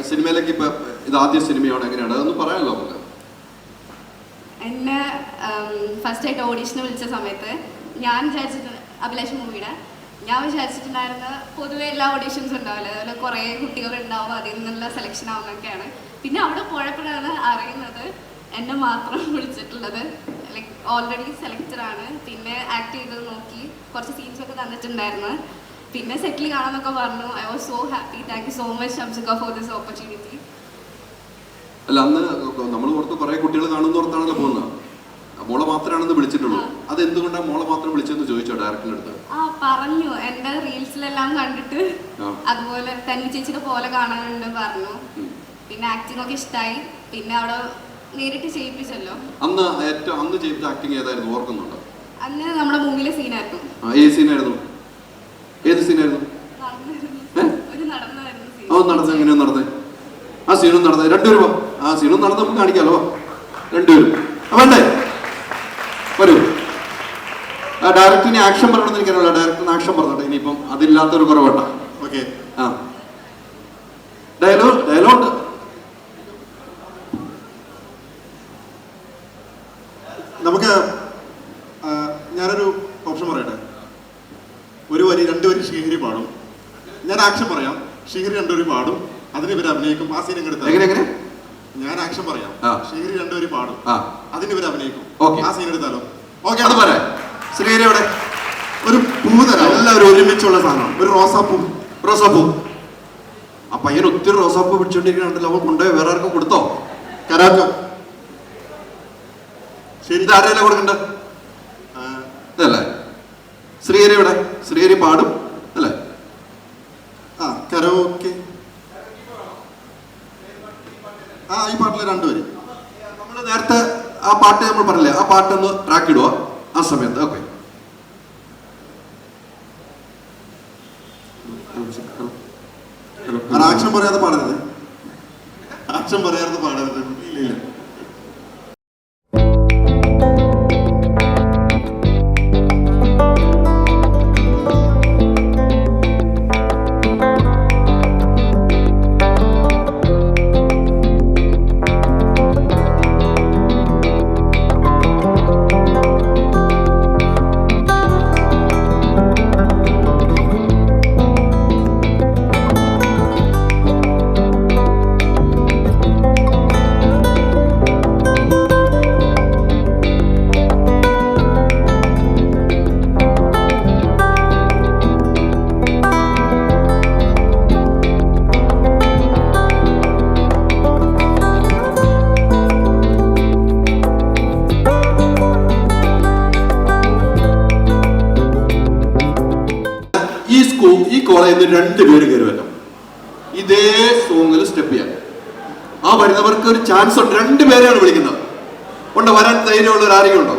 സിനിമയിലേക്ക് ഇപ്പൊ ഇത് ആദ്യ സിനിമയാണ്, എങ്ങനെയാണ് അതൊന്ന് പറയാമല്ലോ നമുക്ക്? എന്നെ ഫസ്റ്റായിട്ട് ഓഡീഷന് വിളിച്ച സമയത്ത് ഞാൻ വിചാരിച്ചിട്ടുണ്ട്, അഭിലാഷ് മൂവിയുടെ ഞാൻ വിചാരിച്ചിട്ടുണ്ടായിരുന്ന പൊതുവെ എല്ലാ ഓഡീഷൻസും ഉണ്ടാവില്ല, അതുപോലെ കുറേ കുട്ടികളുണ്ടാവും, അതിൽ നിന്നുള്ള സെലക്ഷൻ ആവുന്നൊക്കെയാണ്. പിന്നെ അവിടെ പോയപ്പോഴാണ് അറിയുന്നത് എന്നെ മാത്രം വിളിച്ചിട്ടുള്ളത്. Like already സെലക്റ്റഡാണ്. പിന്നെ ആക്ട് ചെയ്തത് നോക്കി കുറച്ച് സീൻസൊക്കെ തന്നിട്ടുണ്ടായിരുന്നു. പിന്നെ സെറ്റിൽ കാണാമെന്നൊക്കെ പറഞ്ഞു. I was so happy. Thank you so much Shamsika for this opportunity. അല്ല, അന്ന് നമ്മൾ പുറത്ത് കുറെ കുട്ടികൾ കാണുന്ന പുറത്താണല്ലോ പോകുന്നത്. മോളെ മാത്രമാണെന്ന് വിളിച്ചിട്ടുള്ളൂ. അത് എന്തുകൊണ്ടാണ് മോളെ മാത്രം വിളിച്ചെന്ന് ചോദിച്ചോ ഡയറക്ടറിന്റെ അടുത്ത്? പറഞ്ഞു, എന്റെ റീൽസിലെല്ലാം കണ്ടിട്ട് അതുപോലെ തന്നി ചേച്ചിയുടെ പോലെ കാണാനുണ്ട് പറഞ്ഞു. പിന്നെ ആക്ടിംഗ് ഒക്കെ ഇഷ്ടമായി. പിന്നെ അവിടെ നേരിട്ട് ചെയ്യിപ്പിച്ചല്ലോ. അന്ന് ചെയ്യിപ്പിച്ച ആക്ടിങ് ഏതായിരുന്നു ഓർക്കുന്നുണ്ടോ? അന്ന് നമ്മുടെ മൂവിയിലെ സീനായിരുന്നു. ഏത് സീനായിരുന്നു? ഏത് സീനായിരുന്നു? ഒരു നടന്നായിരുന്നു സീൻ. നടന്നത് എങ്ങനെയാ നടന്നത്? ആ സീനും നടന്നത് രണ്ടുപേരും. ആ സീനും നടന്ന് നമുക്ക് കാണിക്കാമല്ലോ. രണ്ടുപേരും വേണ്ടേ? വരൂ. ആ ഡയറക്ടറിന് ആക്ഷൻ പറയണമെന്ന് എനിക്കറിയില്ല. ഡയറക്ടറിന് ആക്ഷൻ പറഞ്ഞോട്ടെ. ഇനിയിപ്പം അതില്ലാത്തൊരു കുറവട്ട. ഓക്കെ. ആ ഡയലോഗ് നമുക്ക് ഞാനൊരു ഓപ്ഷൻ പറയട്ടെ. ഒരു വരി 2 വരി ശ്രീഹരി പാടും, ഞാൻ ആക്ഷൻ പറയാം. ശ്രീഹരി 2 വരി പാടും, അതിന് ഇവർ അഭിനയിക്കും. ആ സീൻ എങ്ങനെ? ഞാൻ ആക്ഷൻ പറയാം, ശ്രീഹരി 2 വരി പാടും, അതിന് ഇവർ അഭിനയിക്കും. ആ സീൻ എടുത്താലോ? ഓക്കെ, അത് പറയാം. ശ്രീഹരി അവിടെ ഒരു പൂ തരാം. എല്ലാവരും ഒരുമിച്ചുള്ള സാധനം, ഒരു റോസാപ്പൂ. ആ പയ്യൻ ഒത്തിരി റോസാപ്പൂ പിടിച്ചോണ്ടിരിക്കണല്ലോ. അവൻ കൊണ്ടുപോയി വേറെ ആർക്കും കൊടുത്തോ? കരാക്കോ. ശരി, ആരെയല്ല കൊടുക്കണ്ട? ഇതല്ലേ ശ്രീഹരി ഇവിടെ? ശ്രീഹരി പാടും അല്ലേ? കരോക്കെ. ഈ പാട്ടിലെ 2 വരി നമ്മൾ നേരത്തെ ആ പാട്ട് നമ്മൾ പറഞ്ഞില്ലേ, ആ പാട്ടൊന്ന് ട്രാക്ക് ഇടുക ആ സമയത്ത്. ഓക്കെ. ആക്ഷൻ പറയാതെ പാടരുത്. ആക്ഷൻ പറയാതെ പാടരുത്. ഇല്ല. ഈ കോളേജിൽ നിന്ന് 2 പേര് കയറി വരണം. ഇതേ സോങ്ങിൽ സ്റ്റെപ്പ് ചെയ്യാൻ. ആ വരുന്നവർക്ക് ഒരു ചാൻസ് ഉണ്ട്. 2 പേരെയാണ് വിളിക്കുന്നത്. ഉണ്ടോ? വരാൻ ധൈര്യമുള്ളവർ ആരെങ്കിലും ഉണ്ടോ?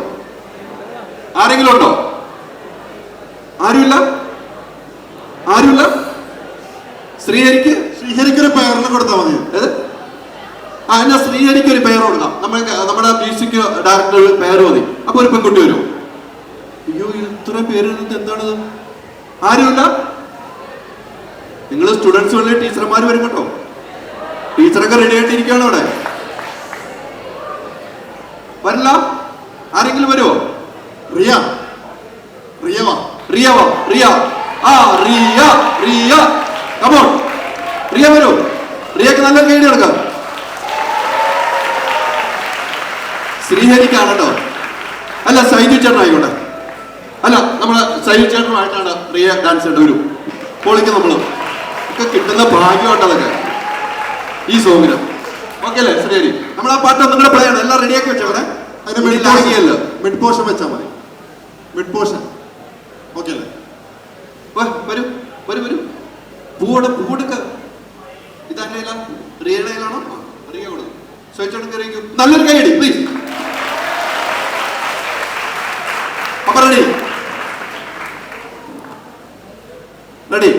ആരുമില്ല. ശ്രീഹരിക്ക് ഒരു പേരിന് കൊടുത്താൽ മതി. എന്നാ ശ്രീഹരിക്ക് ഒരു പേര് കൊടുക്കാം. നമ്മുടെ മ്യൂസിക് ഡയറക്ടർ പേര് മതി. അപ്പൊ ഒരു പെൺകുട്ടി വരും. അയ്യോ, ഇത്ര പേര് എന്താണിത്? ആരുമില്ല. നിങ്ങൾ സ്റ്റുഡൻസ് വല്ല ടീച്ചർമാർ വരും കേട്ടോ. ടീച്ചറൊക്കെ റെഡി ആയിട്ടിരിക്കുകയാണ് അവിടെ. വരില്ല? ആരെങ്കിലും വരുമോ? റിയ റിയ, ആ റിയ, റിയ, കമോൺ, റിയ വരൂ. റിയക്ക് നല്ല കൈഡി എടുക്കാം. ശ്രീഹരിക്കാണ് കേട്ടോ, അല്ല സൈജു ചേട്ടൻ ആയിക്കോട്ടെ. അല്ല നമ്മളെ സൈജു ചേട്ടനുമായിട്ടാണ് റിയ ഡാൻസ് ചെയ്യേണ്ട. വരും പൊളിക്കും. നമ്മള് ഒക്കെ കിട്ടുന്ന ഭാഗ്യമായിട്ട് അതൊക്കെ ഈ സോങ്ങിന്. ഓക്കെ അല്ലേ ശ്രീഹരി? നമ്മൾ ആ പാട്ട് നിങ്ങളുടെ പ്ലേ ആണ്. എല്ലാം റെഡിയാക്കി വെച്ചോടെ. അതിന് മിഡ് പോർഷൻ വെച്ചാൽ മതി. മിഡ് പോർഷൻ ഓക്കെ അല്ലേ? വരൂ വരൂ വരൂ. പൂവെടുക്ക. ഇതാരുടെ കയ്യിലാണ്? റിയയുടെ കയ്യിലാണോ? റിയ കൊടുക്കും. സൈജോട് കയറിയിരിക്കും. നല്ലൊരു കൈയടി പ്ലീസ്. അപ്പൊ റെഡി റെഡി.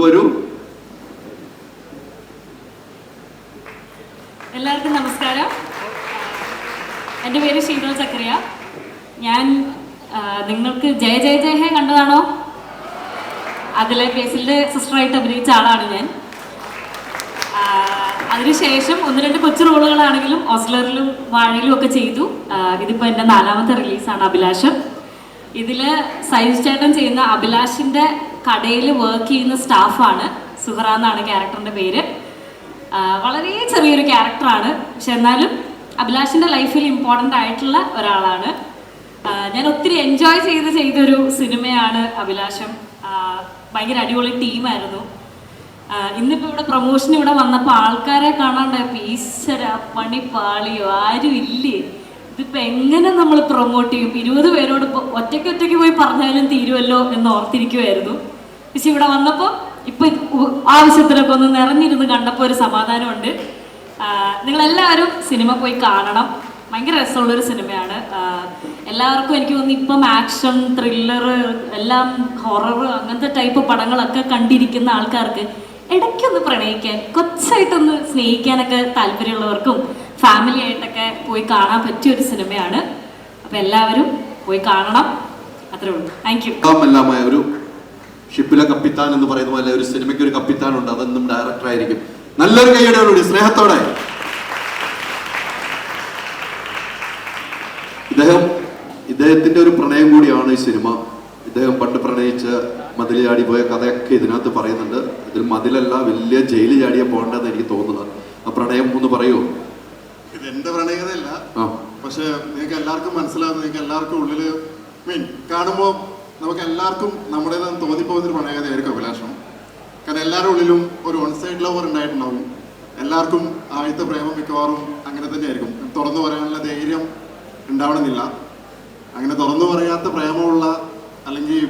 വരൂ. എല്ലാവർക്കും നമസ്കാരം. എൻ്റെ പേര് ഷീബൽ സക്കറിയ. ഞാൻ നിങ്ങൾക്ക് ജയ ജയ ജയ ഹേ കണ്ടതാണോ? അതിലെ ബേസിലിൻ്റെ സിസ്റ്ററായിട്ട് അഭിനയിച്ച ആളാണ് ഞാൻ. അതിനുശേഷം 1-2 കൊച്ചു റോളുകളാണെങ്കിലും ഓസ്ലറിലും വാഴയിലും ഒക്കെ ചെയ്തു. ഇതിപ്പോൾ എൻ്റെ 4ാമത്തെ റിലീസാണ് അഭിലാഷം. ഇതിൽ സൈജു ചേട്ടൻ ചെയ്യുന്ന അഭിലാഷിൻ്റെ കടയിൽ വർക്ക് ചെയ്യുന്ന സ്റ്റാഫാണ്. സുഹറ എന്നാണ് ക്യാരക്ടറിൻ്റെ പേര്. വളരെ ചെറിയൊരു ക്യാരക്ടറാണ്, പക്ഷെ എന്നാലും അഭിലാഷിൻ്റെ ലൈഫിൽ ഇമ്പോർട്ടൻ്റ് ആയിട്ടുള്ള ഒരാളാണ്. ഞാൻ ഒത്തിരി എൻജോയ് ചെയ്തൊരു സിനിമയാണ് അഭിലാഷം. ഭയങ്കര അടിപൊളി ടീമായിരുന്നു. ഇന്നിപ്പോൾ ഇവിടെ പ്രൊമോഷൻ ഇവിടെ വന്നപ്പോൾ ആൾക്കാരെ കാണാണ്ടായപ്പോൾ ഈശ്വര പണി പാളിയോ, ആരും ഇല്ലേ, ഇതിപ്പോൾ എങ്ങനെ നമ്മൾ പ്രൊമോട്ട് ചെയ്യും? 20 പേരോട് ഒറ്റയ്ക്ക് പോയി പറഞ്ഞാലും തീരുമല്ലോ എന്ന് ഓർത്തിരിക്കുമായിരുന്നു. പക്ഷെ ഇവിടെ വന്നപ്പോൾ ഇപ്പം ആവശ്യത്തിനൊക്കെ ഒന്ന് നിറഞ്ഞിരുന്ന് കണ്ടപ്പോൾ ഒരു സമാധാനമുണ്ട്. നിങ്ങളെല്ലാവരും സിനിമ പോയി കാണണം. ഭയങ്കര രസമുള്ളൊരു സിനിമയാണ്. എല്ലാവർക്കും എനിക്ക് തോന്നുന്നു ഇപ്പം ആക്ഷൻ, ത്രില്ലർ, എല്ലാം ഹൊറർ അങ്ങനത്തെ ടൈപ്പ് പടങ്ങളൊക്കെ കണ്ടിരിക്കുന്ന ആൾക്കാർക്ക് ഇടയ്ക്കൊന്ന് പ്രണയിക്കാൻ, കൊച്ചായിട്ടൊന്ന് സ്നേഹിക്കാനൊക്കെ താല്പര്യമുള്ളവർക്കും ഫാമിലി ആയിട്ടൊക്കെ പോയി കാണാൻ പറ്റിയൊരു സിനിമയാണ്. അപ്പം എല്ലാവരും പോയി കാണണം. അത്രേ ഉള്ളൂ. Thank you. എല്ലാമായ ഒരു ഷിപ്പിലെ കപ്പിത്താൻ എന്ന് പറയുന്ന പോലെ ഒരു സിനിമയ്ക്ക് ഒരു കപ്പിത്താൻ ഉണ്ട്. അതെന്നും ഡയറക്ടർ ആയിരിക്കും. നല്ലൊരു കൈയോടെ സ്നേഹത്തോടെ. ഇദ്ദേഹത്തിന്റെ ഒരു പ്രണയം കൂടിയാണ് ഈ സിനിമ. ഇദ്ദേഹം പണ്ട് പ്രണയിച്ച് മതിൽ ചാടി പോയ കഥയൊക്കെ ഇതിനകത്ത് പറയുന്നുണ്ട്. ഇതിൽ മതിലല്ല, വലിയ ജയിലിൽ ചാടിയ പോകണ്ടെന്ന് എനിക്ക് തോന്നുന്നത്. ആ പ്രണയം ഒന്ന് പറയുമോ? ഇത് എന്റെ പ്രണയകതയല്ല, പക്ഷെ നിങ്ങൾക്ക് എല്ലാവർക്കും മനസ്സിലാവുന്ന, നിങ്ങൾക്ക് എല്ലാവർക്കും ഉള്ളില് കാണുമ്പോൾ നമുക്ക് എല്ലാവർക്കും നമ്മുടേതെന്ന് തോന്നിപ്പോകുന്നൊരു പ്രണയകതയായിരിക്കും അഭിലാഷം. കാരണം എല്ലാവരുടെ ഉള്ളിലും ഒരു വൺ സൈഡ് ലവർ ഉണ്ടായിട്ടുണ്ടാവും. എല്ലാവർക്കും ആദ്യത്തെ പ്രേമം മിക്കവാറും അങ്ങനെ തന്നെയായിരിക്കും. തുറന്നു പറയാനുള്ള ധൈര്യം ഉണ്ടാവണമെന്നില്ല. അങ്ങനെ തുറന്നു പറയാത്ത പ്രേമമുള്ള, അല്ലെങ്കിൽ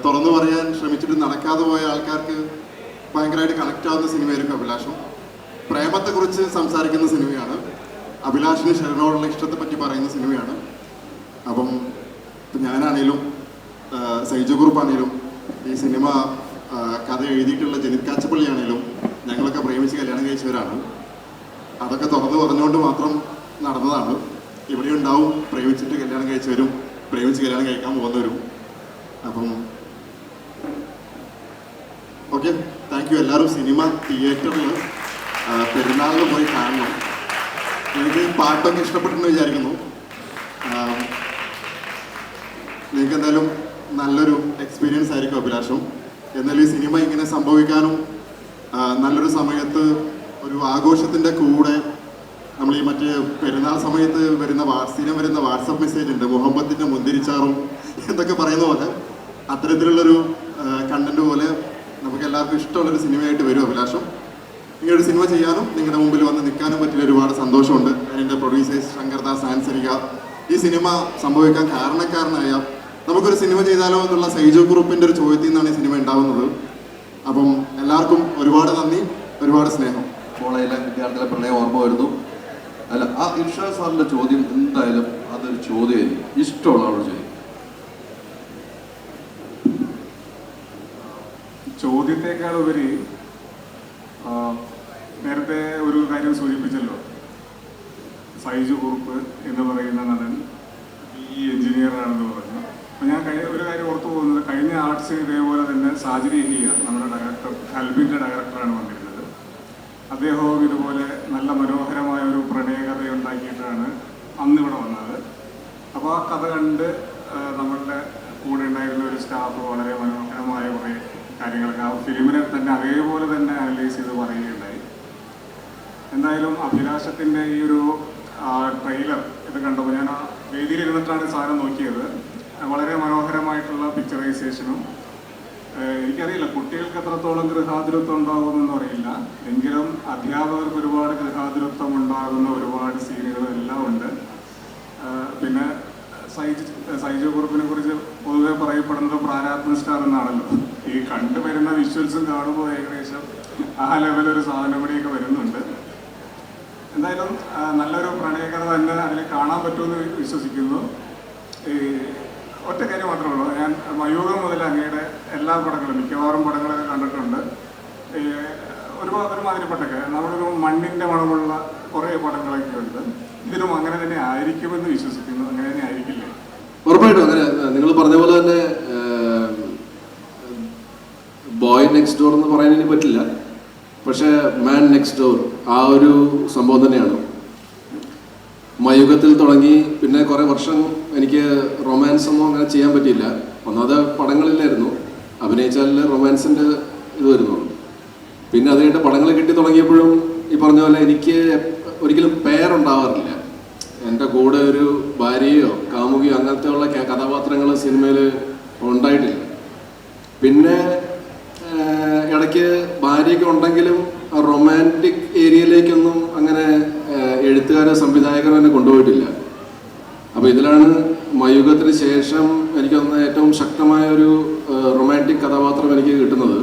തുറന്നു പറയാൻ ശ്രമിച്ചിട്ട് നടക്കാതെ പോയ ആൾക്കാർക്ക് ഭയങ്കരമായിട്ട് കണക്റ്റ് ആവുന്ന സിനിമയായിരിക്കും അഭിലാഷം. പ്രേമത്തെക്കുറിച്ച് സംസാരിക്കുന്ന സിനിമയാണ്. അഭിലാഷിന് ശരണോടുള്ള ഇഷ്ടത്തെ പറ്റി പറയുന്ന സിനിമയാണ്. അപ്പം ഞാനാണേലും സൈജു ഗ്രൂപ്പാണേലും ഈ സിനിമ കഥ എഴുതിയിട്ടുള്ള ജനിത് കാച്ചപ്പള്ളിയാണേലും ഞങ്ങളൊക്കെ പ്രേമിച്ച് കല്യാണം കഴിച്ചവരാണ്. അതൊക്കെ തുറന്നു പറഞ്ഞുകൊണ്ട് മാത്രം നടന്നതാണ്. ഇവിടെ ഉണ്ടാവും പ്രേമിച്ചിട്ട് കല്യാണം കഴിച്ചവരും പ്രേമിച്ച് കല്യാണം കഴിക്കാൻ പോകുന്നവരും. അപ്പം ഓക്കെ, താങ്ക് യു. എല്ലാവരും സിനിമ തിയേറ്ററിൽ പെരുന്നാളിന് പോയി കാണണം. എനിക്ക് പാട്ടൊക്കെ ഇഷ്ടപ്പെട്ടെന്ന് വിചാരിക്കുന്നു. നിങ്ങൾക്ക് എന്തായാലും നല്ലൊരു എക്സ്പീരിയൻസ് ആയിരിക്കും അഭിലാഷം. എന്നാലും ഈ സിനിമ ഇങ്ങനെ സംഭവിക്കാനും നല്ലൊരു സമയത്ത് ഒരു ആഘോഷത്തിൻ്റെ കൂടെ നമ്മൾ ഈ മറ്റേ പെരുന്നാൾ സമയത്ത് സ്ഥിരം വരുന്ന വാട്സപ്പ് മെസ്സേജ് ഉണ്ട്, മുഹമ്മദിൻ്റെ മുന്തിരിച്ചാറും എന്നൊക്കെ പറയുന്ന പോലെ അത്തരത്തിലുള്ളൊരു കണ്ടന്റ് പോലെ നമുക്ക് എല്ലാവർക്കും ഇഷ്ടമുള്ളൊരു സിനിമയായിട്ട് വരും അഭിലാഷം. ഇങ്ങനൊരു സിനിമ ചെയ്യാനും നിങ്ങളുടെ മുമ്പിൽ വന്ന് നിൽക്കാനും പറ്റിയ ഒരുപാട് സന്തോഷമുണ്ട്. എൻ്റെ പ്രൊഡ്യൂസേഴ്സ് ശങ്കർദാസ്, ആൻസരിക, ഈ സിനിമ സംഭവിക്കാൻ കാരണക്കാരനായ നമുക്കൊരു സിനിമ ചെയ്താലോ എന്നുള്ള സൈജു ഗ്രൂപ്പിൻ്റെ ഒരു ചോദ്യത്തിൽ നിന്നാണ് ഈ സിനിമ ഉണ്ടാവുന്നത്. അപ്പം എല്ലാവർക്കും ഒരുപാട് നന്ദി, ഒരുപാട് സ്നേഹം. കോളേജിലെ വിദ്യാർത്ഥികളെ പ്രണയം ഓർമ്മ വരുന്നു. അല്ല, ആ ഇർഷാദ് സാറിന്റെ ചോദ്യം എന്തായാലും അതൊരു ചോദ്യമായിരിക്കും, ഇഷ്ടമുള്ള ആളോട് ചോദിക്കും. ചോദ്യത്തെക്കാൾ ഉപരി നേരത്തെ ഒരു കാര്യം സൂചിപ്പിച്ചല്ലോ, സൈജു കുറുപ്പ് എന്ന് പറയുന്ന നടൻ ഈ എഞ്ചിനീയറാണെന്ന് പറഞ്ഞു. അപ്പോൾ ഞാൻ ഒരു കാര്യം ഓർത്തു പോകുന്നത്, കഴിഞ്ഞ ആർട്സിന് ഇതേപോലെ തന്നെ സാജിദ് യഹിയ നമ്മുടെ ഡയറക്ടർ ഹൽബിൻ്റെ ഡയറക്ടറാണ് വന്നിരുന്നത്. അദ്ദേഹവും ഇതുപോലെ നല്ല മനോഹരമായ ഒരു പ്രണയകഥ ഉണ്ടാക്കിയിട്ടാണ് അന്നിവിടെ വന്നത്. അപ്പോൾ ആ കഥ കണ്ട് നമ്മളുടെ കൂടെ ഉണ്ടായിരുന്ന ഒരു സ്റ്റാഫ് വളരെ മനോഹരമായ കുറേ കാര്യങ്ങളൊക്കെ ആ ഫിലിമിനെ തന്നെ അതേപോലെ തന്നെ അനലൈസ് ചെയ്ത് പറയുകയുണ്ടായി. എന്തായാലും അഭിലാഷത്തിൻ്റെ ഈ ഒരു ട്രെയിലർ ഇത് കണ്ടപ്പോൾ ഞാൻ ആ വേദിയിൽ ഇരുന്നിട്ടാണ് സാധനം നോക്കിയത്. വളരെ മനോഹരമായിട്ടുള്ള പിക്ചറൈസേഷനും, എനിക്കറിയില്ല കുട്ടികൾക്ക് എത്രത്തോളം ഗൃഹാതുരത്വം ഉണ്ടാകുമെന്നൊന്നും അറിയില്ല, എങ്കിലും അധ്യാപകർക്ക് ഒരുപാട് ഗൃഹാതുരത്വം ഉണ്ടാകുന്ന ഒരുപാട് സീനുകളും എല്ലാം ഉണ്ട്. പിന്നെ സൈജു കുറുപ്പിനെ കുറിച്ച് പൊതുവെ പറയപ്പെടുന്നത് പ്രാരാബ്ധ സ്റ്റാർ എന്നാണല്ലോ. ഈ കണ്ടുവരുന്ന വിഷ്വൽസും കാണുമ്പോൾ ഏകദേശം ആ ലെവലൊരു സാധനം കൂടിയൊക്കെ വരുന്നുണ്ട്. എന്തായാലും നല്ലൊരു പ്രണയകഥ തന്നെ അതിൽ കാണാൻ പറ്റുമെന്ന് വിശ്വസിക്കുന്നു. ഈ ഒറ്റ കാര്യം മാത്രമേ ഉള്ളൂ, ഞാൻ മയൂകം മുതൽ അങ്ങയുടെ എല്ലാ പടങ്ങളും മിക്കവാറും പടങ്ങളൊക്കെ കണ്ടിട്ടുണ്ട്. ഒരുമാതിരിപ്പെട്ടൊക്കെ നമ്മളൊരു മണ്ണിൻ്റെ മണമുള്ള കുറേ പടങ്ങളൊക്കെ ഉണ്ട്. ഇതിലും അങ്ങനെ തന്നെ ആയിരിക്കുമെന്ന് വിശ്വസിക്കുന്നു. അങ്ങനെ തന്നെ ആയിരിക്കില്ലേ? ഉറപ്പായിട്ടും അങ്ങനെ നിങ്ങൾ പറഞ്ഞ പോലെ തന്നെ ബോയ് നെക്സ്റ്റ് ഡോർ എന്ന് പറയാൻ ഇനി പറ്റില്ല, പക്ഷേ മാൻ നെക്സ്റ്റ് ഡോർ ആ ഒരു സംഭവം തന്നെയാണ്. മയുഗത്തിൽ തുടങ്ങി പിന്നെ കുറേ വർഷം എനിക്ക് റൊമാൻസ് ഒന്നും അങ്ങനെ ചെയ്യാൻ പറ്റിയില്ല. ഒന്നാമത് പടങ്ങളിലായിരുന്നു, അഭിനയിച്ചാൽ റൊമാൻസിൻ്റെ ഇത് വരുന്നുള്ളൂ. പിന്നെ അത് കഴിഞ്ഞിട്ട് പടങ്ങൾ കിട്ടി തുടങ്ങിയപ്പോഴും ഈ പറഞ്ഞ പോലെ എനിക്ക് ഒരിക്കലും പേരുണ്ടാവാറില്ല. എൻ്റെ കൂടെ ഒരു ഭാര്യയോ കാമുകിയോ അങ്ങനത്തെ ഉള്ള കഥാപാത്രങ്ങൾ സിനിമയിൽ ഉണ്ടായിട്ടില്ല. പിന്നെ ഇടയ്ക്ക് ഭാര്യയൊക്കെ ഉണ്ടെങ്കിലും റൊമാൻറ്റിക് ഏരിയയിലേക്കൊന്നും അങ്ങനെ എഴുത്തുകാരോ സംവിധായകരോ എന്നെ കൊണ്ടുപോയിട്ടില്ല. അപ്പോൾ ഇതിലാണ് മയുഗത്തിന് ശേഷം എനിക്ക് തോന്നുന്ന ഏറ്റവും ശക്തമായ ഒരു റൊമാൻറ്റിക് കഥാപാത്രം എനിക്ക് കിട്ടുന്നത്.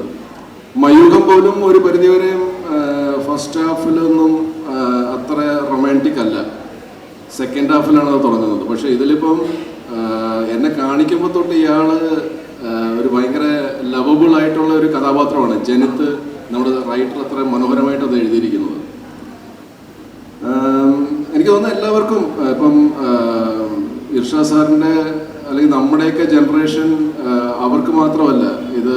മയുഗം പോലും ഒരു പരിധിവരെയും ഫസ്റ്റ് ഹാഫിലൊന്നും അത്ര റൊമാൻറ്റിക് അല്ല, സെക്കൻഡ് ഹാഫിലാണ് അത് തുടങ്ങുന്നത്. പക്ഷെ ഇതിലിപ്പം എന്നെ കാണിക്കുമ്പോൾ തൊട്ട് ഇയാൾ ഒരു ഭയങ്കര ലവബിൾ ആയിട്ടുള്ള ഒരു കഥാപാത്രമാണ്. ജനിത്ത് നമ്മുടെ റൈറ്റർ അത്ര മനോഹരമായിട്ട് അത് എഴുതിയിരിക്കുന്നത്. എനിക്ക് തോന്നുന്നു എല്ലാവർക്കും ഇപ്പം ഇർഷാദ് സാറിൻ്റെ അല്ലെങ്കിൽ നമ്മുടെയൊക്കെ ജനറേഷൻ അവർക്ക് മാത്രമല്ല, ഇത്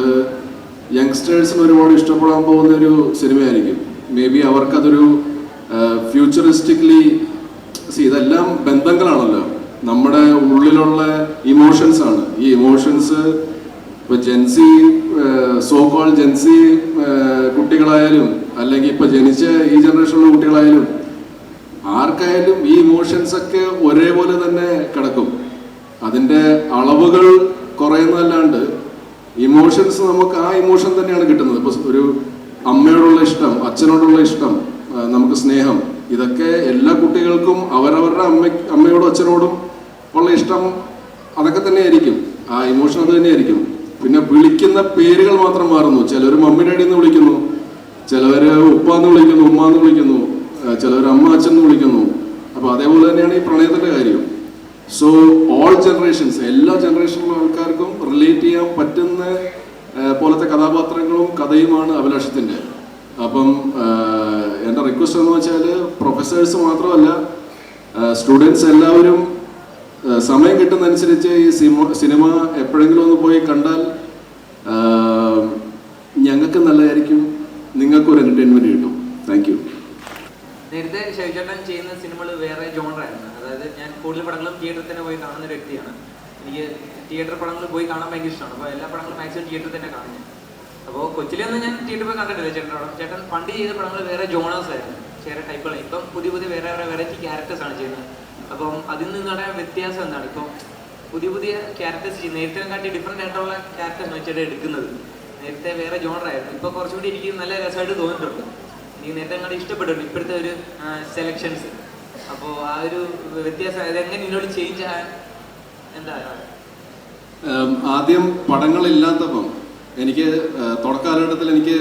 യങ്സ്റ്റേഴ്സിന് ഒരുപാട് ഇഷ്ടപ്പെടാൻ പോകുന്ന ഒരു സിനിമയായിരിക്കും. മേ ബി അവർക്കതൊരു ഫ്യൂച്ചറിസ്റ്റിക്കലി ഇതെല്ലാം ബന്ധങ്ങളാണല്ലോ, നമ്മുടെ ഉള്ളിലുള്ള ഇമോഷൻസ് ആണ്. ഈ ഇമോഷൻസ് ഇപ്പോൾ ജെൻസി സോ കോൾ ജെൻസി കുട്ടികളായാലും അല്ലെങ്കിൽ ഇപ്പോൾ ജനിച്ച ഈ ജനറേഷനിലുള്ള കുട്ടികളായാലും ആർക്കായാലും ഈ ഇമോഷൻസ് ഒക്കെ ഒരേപോലെ തന്നെ കിടക്കും. അതിൻ്റെ അളവുകൾ കുറയുന്നതല്ലാണ്ട് ഇമോഷൻസ് നമുക്ക് ആ ഇമോഷൻ തന്നെയാണ് കിട്ടുന്നത്. ഇപ്പോൾ ഒരു അമ്മയോടുള്ള ഇഷ്ടം, അച്ഛനോടുള്ള ഇഷ്ടം, നമുക്ക് സ്നേഹം, ഇതൊക്കെ എല്ലാ കുട്ടികൾക്കും അവരവരുടെ അമ്മയോടും അച്ഛനോടും ഉള്ള ഇഷ്ടം അതൊക്കെ തന്നെയായിരിക്കും. ആ ഇമോഷൻ അത് തന്നെയായിരിക്കും. പിന്നെ വിളിക്കുന്ന പേരുകൾ മാത്രം മാറുന്നു. ചിലർ മമ്മി ഡാഡി എന്ന് വിളിക്കുന്നു, ചിലവർ ഉപ്പാന്ന് വിളിക്കുന്നു, ഉമ്മാന്ന് വിളിക്കുന്നു, ചിലവർ അമ്മ അച്ഛൻ എന്ന് വിളിക്കുന്നു. അപ്പോൾ അതേപോലെ തന്നെയാണ് ഈ പ്രണയത്തിൻ്റെ കാര്യം. സോ ഓൾ ജനറേഷൻസ്, എല്ലാ ജനറേഷനിലുള്ള ആൾക്കാർക്കും റിലേറ്റ് ചെയ്യാൻ പറ്റുന്ന പോലത്തെ കഥാപാത്രങ്ങളും കഥയുമാണ് അഭിലാഷത്തിൻ്റെ. അപ്പം എൻ്റെ റിക്വസ്റ്റ് എന്ന് വെച്ചാൽ പ്രൊഫസേഴ്സ് മാത്രമല്ല, സ്റ്റുഡൻസ് എല്ലാവരും സമയം കിട്ടുന്നതനുസരിച്ച് ഈ സിനിമ എപ്പോഴെങ്കിലും ഒന്ന് പോയി കണ്ടാൽ ഞങ്ങൾക്ക് നല്ലതായിരിക്കും, നിങ്ങൾക്കൊരു എൻ്റർടൈൻമെൻറ്റ് കിട്ടും. Thank you. നേരത്തെ ഷൈജേട്ടൻ ചെയ്യുന്ന സിനിമകൾ വേറെ ജോണറായിരുന്നു. അതായത് ഞാൻ കൂടുതൽ പടങ്ങളും തിയേറ്ററിൽ തന്നെ പോയി കാണുന്ന ഒരു വ്യക്തിയാണ്. എനിക്ക് തിയേറ്റർ പടങ്ങൾ പോയി കാണാൻ ഭയങ്കര ഇഷ്ടമാണ്. അപ്പോൾ എല്ലാ പടങ്ങളും മാക്സിമം തിയേറ്ററിൽ തന്നെ കാണുന്നത്. അപ്പോൾ കൊച്ചിലൊന്നും ഞാൻ തിയേറ്ററിൽ പോയി കണ്ടിട്ടില്ല ചേട്ടനോട്. ചേട്ടൻ പണ്ട് ചെയ്ത പടങ്ങൾ വേറെ ജോണേഴ്സ് ആയിരുന്നു, വേറെ ടൈപ്പുകൾ. ഇപ്പം പുതിയ വേറെ വെറൈറ്റി ക്യാരക്ടേഴ്സാണ് ചെയ്യുന്നത്. അപ്പം അതിൽ നിന്നുള്ള വ്യത്യാസം എന്താണ്? ഇപ്പം പുതിയ ക്യാരക്ടേഴ്സ് ചെയ്യും. നേരത്തെ കാട്ടി ഡിഫറെൻ്റ് ആയിട്ടുള്ള ക്യാരക്ടേഴ്സാണ് ചേട്ടൻ എടുക്കുന്നത്. നേരത്തെ വേറെ ജോണറായിരുന്നു, ഇപ്പോൾ കുറച്ചുകൂടി എനിക്ക് നല്ല രസമായിട്ട് തോന്നിയിട്ടുണ്ട്. എനിക്ക് നേരത്തെ അങ്ങോട്ട് ഇഷ്ടപ്പെട്ടിട്ടുണ്ട് ഇപ്പോഴത്തെ ഒരു സെലക്ഷൻസ്. അപ്പോൾ ആ ഒരു വ്യത്യാസം അതെങ്ങനെ ഇതിനോട് ചേഞ്ച് ആകാൻ എന്താ? ആദ്യം പടങ്ങളില്ലാത്തപ്പം എനിക്ക് തുടക്കാലഘട്ടത്തിൽ എനിക്ക്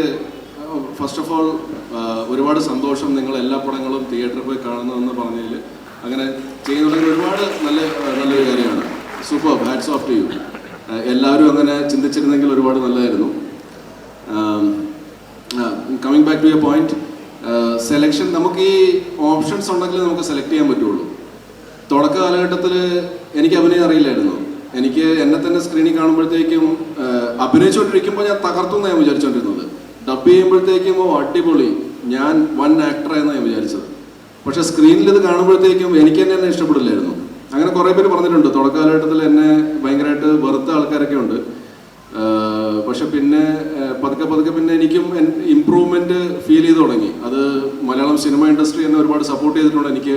ഫസ്റ്റ് ഓഫ് ഓൾ ഒരുപാട് സന്തോഷം നിങ്ങൾ എല്ലാ പടങ്ങളും തിയേറ്ററിൽ പോയി കാണുന്നതെന്ന് പറഞ്ഞതിൽ. അങ്ങനെ ചെയ്യുന്നുണ്ടെങ്കിൽ ഒരുപാട് നല്ലൊരു കാര്യമാണ്. Super, hats off to you. എല്ലാവരും അങ്ങനെ ചിന്തിച്ചിരുന്നെങ്കിൽ ഒരുപാട് നല്ലതായിരുന്നു. Coming back to your point, selection നമുക്ക് ഈ ഓപ്ഷൻസ് ഉണ്ടെങ്കിൽ നമുക്ക് സെലക്ട് ചെയ്യാൻ പറ്റുള്ളൂ. തുടക്ക കാലഘട്ടത്തിൽ എനിക്ക് അഭിനയം അറിയില്ലായിരുന്നു. എനിക്ക് എന്നെ തന്നെ സ്ക്രീനിൽ കാണുമ്പോഴത്തേക്കും അഭിനയിച്ചുകൊണ്ടിരിക്കുമ്പോൾ ഞാൻ തകർത്തു എന്നാണ് ഞാൻ വിചാരിച്ചുകൊണ്ടിരുന്നത്. ഡബ് ചെയ്യുമ്പോഴത്തേക്കും അടിപൊളി, ഞാൻ വൺ ആക്ടറായെന്നാണ് ഞാൻ വിചാരിച്ചത്. പക്ഷെ സ്ക്രീനിൽ ഇത് കാണുമ്പോഴത്തേക്കും എനിക്ക് തന്നെ ഇഷ്ടപ്പെടില്ലായിരുന്നു. അങ്ങനെ കുറേ പേര് പറഞ്ഞിട്ടുണ്ട്. തുടക്ക കാലഘട്ടത്തിൽ എന്നെ ഭയങ്കരമായിട്ട് വെറുത്ത ആൾക്കാരൊക്കെ ഉണ്ട്. പക്ഷെ പിന്നെ പതുക്കെ പിന്നെ എനിക്കും ഇമ്പ്രൂവ്മെന്റ് ഫീൽ ചെയ്ത് തുടങ്ങി. അത് മലയാളം സിനിമ ഇൻഡസ്ട്രി എന്നെ ഒരുപാട് സപ്പോർട്ട് ചെയ്തിട്ടുണ്ട്. എനിക്ക്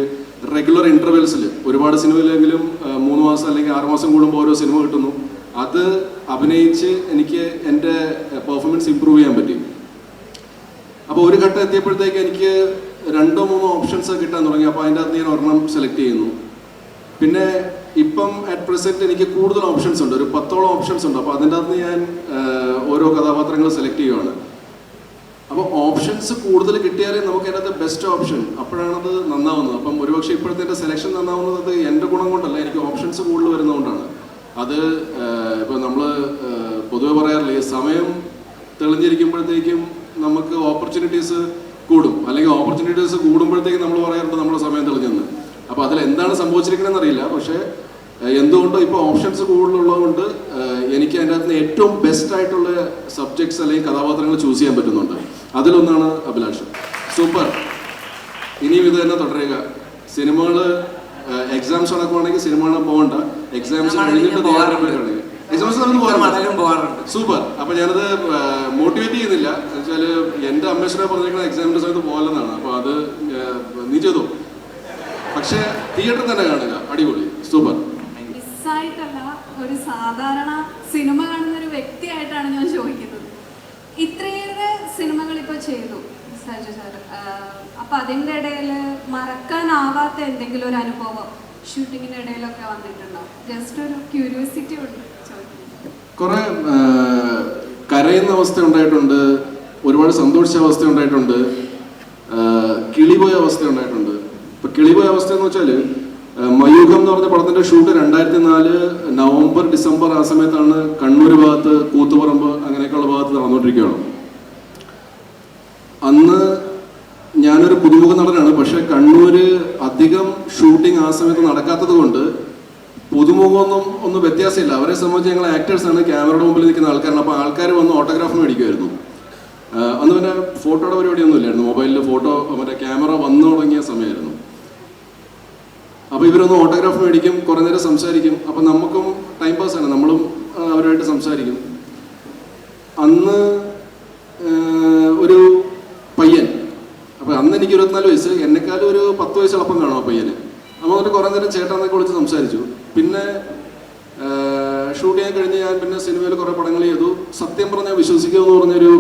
റെഗുലർ ഇന്റർവെൽസിൽ ഒരുപാട് സിനിമയിലെങ്കിലും 3 മാസം അല്ലെങ്കിൽ 6 മാസം കൂടുമ്പോൾ ഓരോ സിനിമ കിട്ടുന്നു. അത് അഭിനയിച്ച് എനിക്ക് എൻ്റെ പെർഫോമൻസ് ഇമ്പ്രൂവ് ചെയ്യാൻ പറ്റി. അപ്പോൾ ഒരു ഘട്ടം എത്തിയപ്പോഴത്തേക്ക് എനിക്ക് 2-3 ഓപ്ഷൻസ് കിട്ടാൻ തുടങ്ങി. അപ്പോൾ അതിൻ്റെ അകത്ത് ഞാൻ ഒരെണ്ണം സെലക്ട് ചെയ്യുന്നു. പിന്നെ ഇപ്പം അറ്റ് പ്രസന്റ് എനിക്ക് കൂടുതൽ ഓപ്ഷൻസ് ഉണ്ട്, ഒരു 10ഓളം ഓപ്ഷൻസ് ഉണ്ട്. അപ്പോൾ അതിൻ്റെ അകത്ത് ഞാൻ ഓരോ കഥാപാത്രങ്ങൾ സെലക്ട് ചെയ്യുവാണ്. അപ്പോൾ ഓപ്ഷൻസ് കൂടുതൽ കിട്ടിയാലേ നമുക്ക് അതിനകത്ത് ബെസ്റ്റ് ഓപ്ഷൻ, അപ്പോഴാണത് നന്നാവുന്നത്. അപ്പം ഒരുപക്ഷെ ഇപ്പോഴത്തെ എൻ്റെ സെലക്ഷൻ നന്നാവുന്നത് എൻ്റെ ഗുണം കൊണ്ടല്ല, എനിക്ക് ഓപ്ഷൻസ് കൂടുതൽ വരുന്നതുകൊണ്ടാണ്. അത് ഇപ്പോൾ നമ്മൾ പൊതുവെ പറയാറില്ലേ, സമയം തെളിഞ്ഞിരിക്കുമ്പോഴത്തേക്കും നമുക്ക് ഓപ്പർച്യൂണിറ്റീസ് കൂടും, അല്ലെങ്കിൽ ഓപ്പർച്യൂണിറ്റീസ് കൂടുമ്പോഴത്തേക്കും നമ്മൾ പറയാറുണ്ട് നമ്മുടെ സമയം തെളിഞ്ഞെന്ന്. അപ്പോൾ അതിൽ എന്താണ് സംഭവിച്ചിരിക്കണമെന്ന് അറിയില്ല. പക്ഷേ എന്തുകൊണ്ടോ ഇപ്പോൾ ഓപ്ഷൻസ് കൂടുതലുള്ളതുകൊണ്ട് എനിക്ക് അതിൻ്റെ അകത്ത് ഏറ്റവും ബെസ്റ്റ് ആയിട്ടുള്ള സബ്ജക്ട്സ് അല്ലെങ്കിൽ കഥാപാത്രങ്ങൾ ചൂസ് ചെയ്യാൻ പറ്റുന്നുണ്ട്. അതിലൊന്നാണ് അഭിലാഷ്. സൂപ്പർ, ഇനിയും ഇത് തന്നെ തുടരുക. സിനിമകൾ എക്സാംസ് നടക്കുവാണെങ്കിൽ സിനിമകൾ പോകണ്ട, എക്സാംസ് കഴിഞ്ഞിട്ട് പോകാറുണ്ട്. എക്സാംസ് നമ്മൾ പോകാറുണ്ട്. സൂപ്പർ. അപ്പോൾ ഞാനത് മോട്ടിവേറ്റ് ചെയ്യുന്നില്ല. എന്നുവെച്ചാൽ എൻ്റെ അമ്മേശ്വര പറഞ്ഞിരിക്കുന്ന എക്സാമിൻ്റെ സമയത്ത് പോകലെന്നാണ്. അപ്പോൾ അത് നീ ചെയ്തു, പക്ഷേ തിയേറ്ററിൽ തന്നെ കാണുക, അടിപൊളി, സൂപ്പർ. മിസ്സായിട്ടല്ല, ഒരു സാധാരണ സിനിമ കാണുന്ന ഒരു വ്യക്തിയായിട്ടാണ് ഞാൻ ചോദിക്കുന്നത്. ഇത്രയേറെ സിനിമകൾ ഇപ്പോൾ ചെയ്തു സജു സാർ, അപ്പം അതിൻ്റെ ഇടയിൽ മറക്കാനാവാത്ത എന്തെങ്കിലും ഒരു അനുഭവം ഷൂട്ടിങ്ങിൻ്റെ ഇടയിലൊക്കെ വന്നിട്ടുണ്ടോ? ജസ്റ്റ് ഒരു ക്യൂരിയോസിറ്റി ഉണ്ട് ചോദിക്കുന്നത്. കുറേ കരയുന്ന അവസ്ഥ ഉണ്ടായിട്ടുണ്ട്, ഒരുപാട് സന്തോഷിച്ച അവസ്ഥ ഉണ്ടായിട്ടുണ്ട്, കിളിപോയ അവസ്ഥ ഉണ്ടായിട്ടുണ്ട്. ഇപ്പം കിളിപോയ അവസ്ഥ എന്ന് വെച്ചാൽ മയൂഖം എന്ന് പറഞ്ഞ പടത്തിൻ്റെ ഷൂട്ട് 2004 നവംബർ ഡിസംബർ ആ സമയത്താണ് കണ്ണൂർ ഭാഗത്ത് കൂത്തുപറമ്പ് അങ്ങനെയൊക്കെയുള്ള ഭാഗത്ത് നടന്നുകൊണ്ടിരിക്കുകയാണ്. അന്ന് ഞാനൊരു പുതുമുഖ നടനാണ്. പക്ഷെ കണ്ണൂർ അധികം ഷൂട്ടിംഗ് ആ സമയത്ത് നടക്കാത്തത് കൊണ്ട് പുതുമുഖമൊന്നും വ്യത്യാസമില്ല. അവരെ സംബന്ധിച്ച് ഞങ്ങൾ ആക്ടേഴ്സാണ്, ക്യാമറയുടെ മുമ്പിൽ നിൽക്കുന്ന ആൾക്കാരാണ്. അപ്പോൾ ആൾക്കാർ വന്ന് ഓട്ടോഗ്രാഫ് മേടിക്കുമായിരുന്നു. അന്ന് പിന്നെ ഫോട്ടോയുടെ പരിപാടിയൊന്നും ഇല്ലായിരുന്നു, മൊബൈലിൽ ഫോട്ടോ മറ്റേ ക്യാമറ വന്നു തുടങ്ങിയ സമയമായിരുന്നു. അപ്പോൾ ഇവരൊന്ന് ഓട്ടോഗ്രാഫ് മേടിക്കും, കുറേ നേരം സംസാരിക്കും. അപ്പം നമുക്കും ടൈം പാസ്സാണ്, നമ്മളും അവരുമായിട്ട് സംസാരിക്കും. അന്ന് ഒരു പയ്യൻ, അപ്പോൾ അന്ന് എനിക്ക് 24 വയസ്സ്, എന്നെക്കാളും ഒരു 10 വയസ്സ് എളുപ്പം കാണും ആ പയ്യന്. അപ്പോൾ എന്നിട്ട് കുറേ നേരം ചേട്ടനൊക്കെ വിളിച്ച് സംസാരിച്ചു. പിന്നെ ഷൂട്ട് ചെയ്യാൻ കഴിഞ്ഞ് ഞാൻ പിന്നെ സിനിമയിൽ കുറേ പടങ്ങൾ ചെയ്തു. സത്യം പറഞ്ഞാൽ വിശ്വസിക്കുമെന്ന് പറഞ്ഞൊരു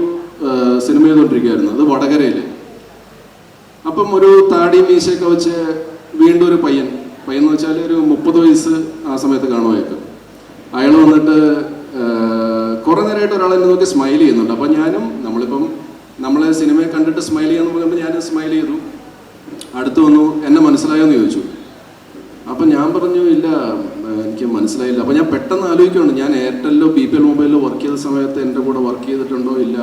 സിനിമ ചെയ്തുകൊണ്ടിരിക്കുകയായിരുന്നു, അത് വടകരയിൽ. അപ്പം ഒരു താടി മീശയൊക്കെ വെച്ച് വീണ്ടും ഒരു പയ്യൻ എന്ന് വെച്ചാൽ ഒരു 30 വയസ്സ് ആ സമയത്ത് കാണുമായിരിക്കും. അയാൾ വന്നിട്ട് കുറേ നേരമായിട്ട് ഒരാൾ എന്നെ നോക്കി സ്മൈൽ ചെയ്യുന്നുണ്ട്. അപ്പം ഞാനും നമ്മളെ സിനിമയെ കണ്ടിട്ട് സ്മൈൽ ചെയ്യാന്ന് പറയുമ്പോൾ ഞാൻ സ്മൈൽ ചെയ്തു. അടുത്ത് വന്നു, എന്നെ മനസ്സിലായോ എന്ന് ചോദിച്ചു. അപ്പം ഞാൻ പറഞ്ഞു ഇല്ല, എനിക്ക് മനസ്സിലായില്ല. അപ്പം ഞാൻ പെട്ടെന്ന് ആലോചിക്കുകയാണ്, ഞാൻ എയർടെലിലോ BPL മൊബൈലിലോ വർക്ക് ചെയ്ത സമയത്ത് എൻ്റെ കൂടെ വർക്ക് ചെയ്തിട്ടുണ്ടോ ഇല്ല,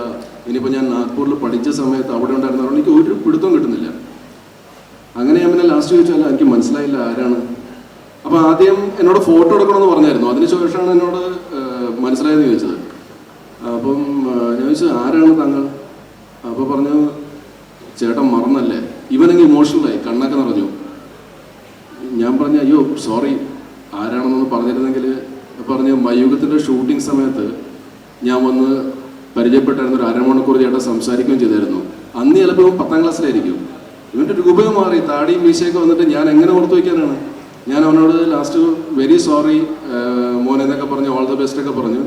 ഇനിയിപ്പോൾ ഞാൻ നാഗ്പൂരിൽ പഠിച്ച സമയത്ത് അവിടെ ഉണ്ടായിരുന്നതുകൊണ്ട് എനിക്ക് ഒരു പിടുത്തവും കിട്ടുന്നില്ല. അങ്ങനെ ഞാൻ പിന്നെ ലാസ്റ്റ് ചോദിച്ചാൽ എനിക്ക് മനസ്സിലായില്ല ആരാണ്. അപ്പോൾ ആദ്യം എന്നോട് ഫോട്ടോ എടുക്കണമെന്ന് പറഞ്ഞായിരുന്നു, അതിനുശേഷമാണ് എന്നോട് മനസ്സിലായെന്ന് ചോദിച്ചത്. അപ്പം ഞാൻ ചോദിച്ചത് ആരാണ് താങ്കൾ? അപ്പോൾ പറഞ്ഞു ചേട്ടൻ മറന്നല്ലേ. ഇവനെങ്കിൽ ഇമോഷണലായി, കണ്ണൊക്കെ നിറഞ്ഞു. ഞാൻ പറഞ്ഞു അയ്യോ സോറി, ആരാണെന്നൊന്ന് പറഞ്ഞിരുന്നെങ്കിൽ. പറഞ്ഞ് മയൂഖത്തിൻ്റെ ഷൂട്ടിംഗ് സമയത്ത് ഞാൻ വന്ന് പരിചയപ്പെട്ടായിരുന്നു, ഒരു അരമണിക്കൂർ ചേട്ടൻ സംസാരിക്കുകയും ചെയ്തായിരുന്നു. അന്ന് ചിലപ്പോൾ 10ാം ക്ലാസ്സിലായിരിക്കും. ഇവൻ്റെ രൂപയും മാറി, താടിയും മീശയൊക്കെ വന്നിട്ട് ഞാൻ എങ്ങനെ ഓർത്ത് വയ്ക്കാനാണ്. ഞാൻ അവനോട് ലാസ്റ്റ് വെരി സോറി മോനെ എന്നൊക്കെ പറഞ്ഞു, ഓൾ ദ ബെസ്റ്റ് ഒക്കെ പറഞ്ഞു.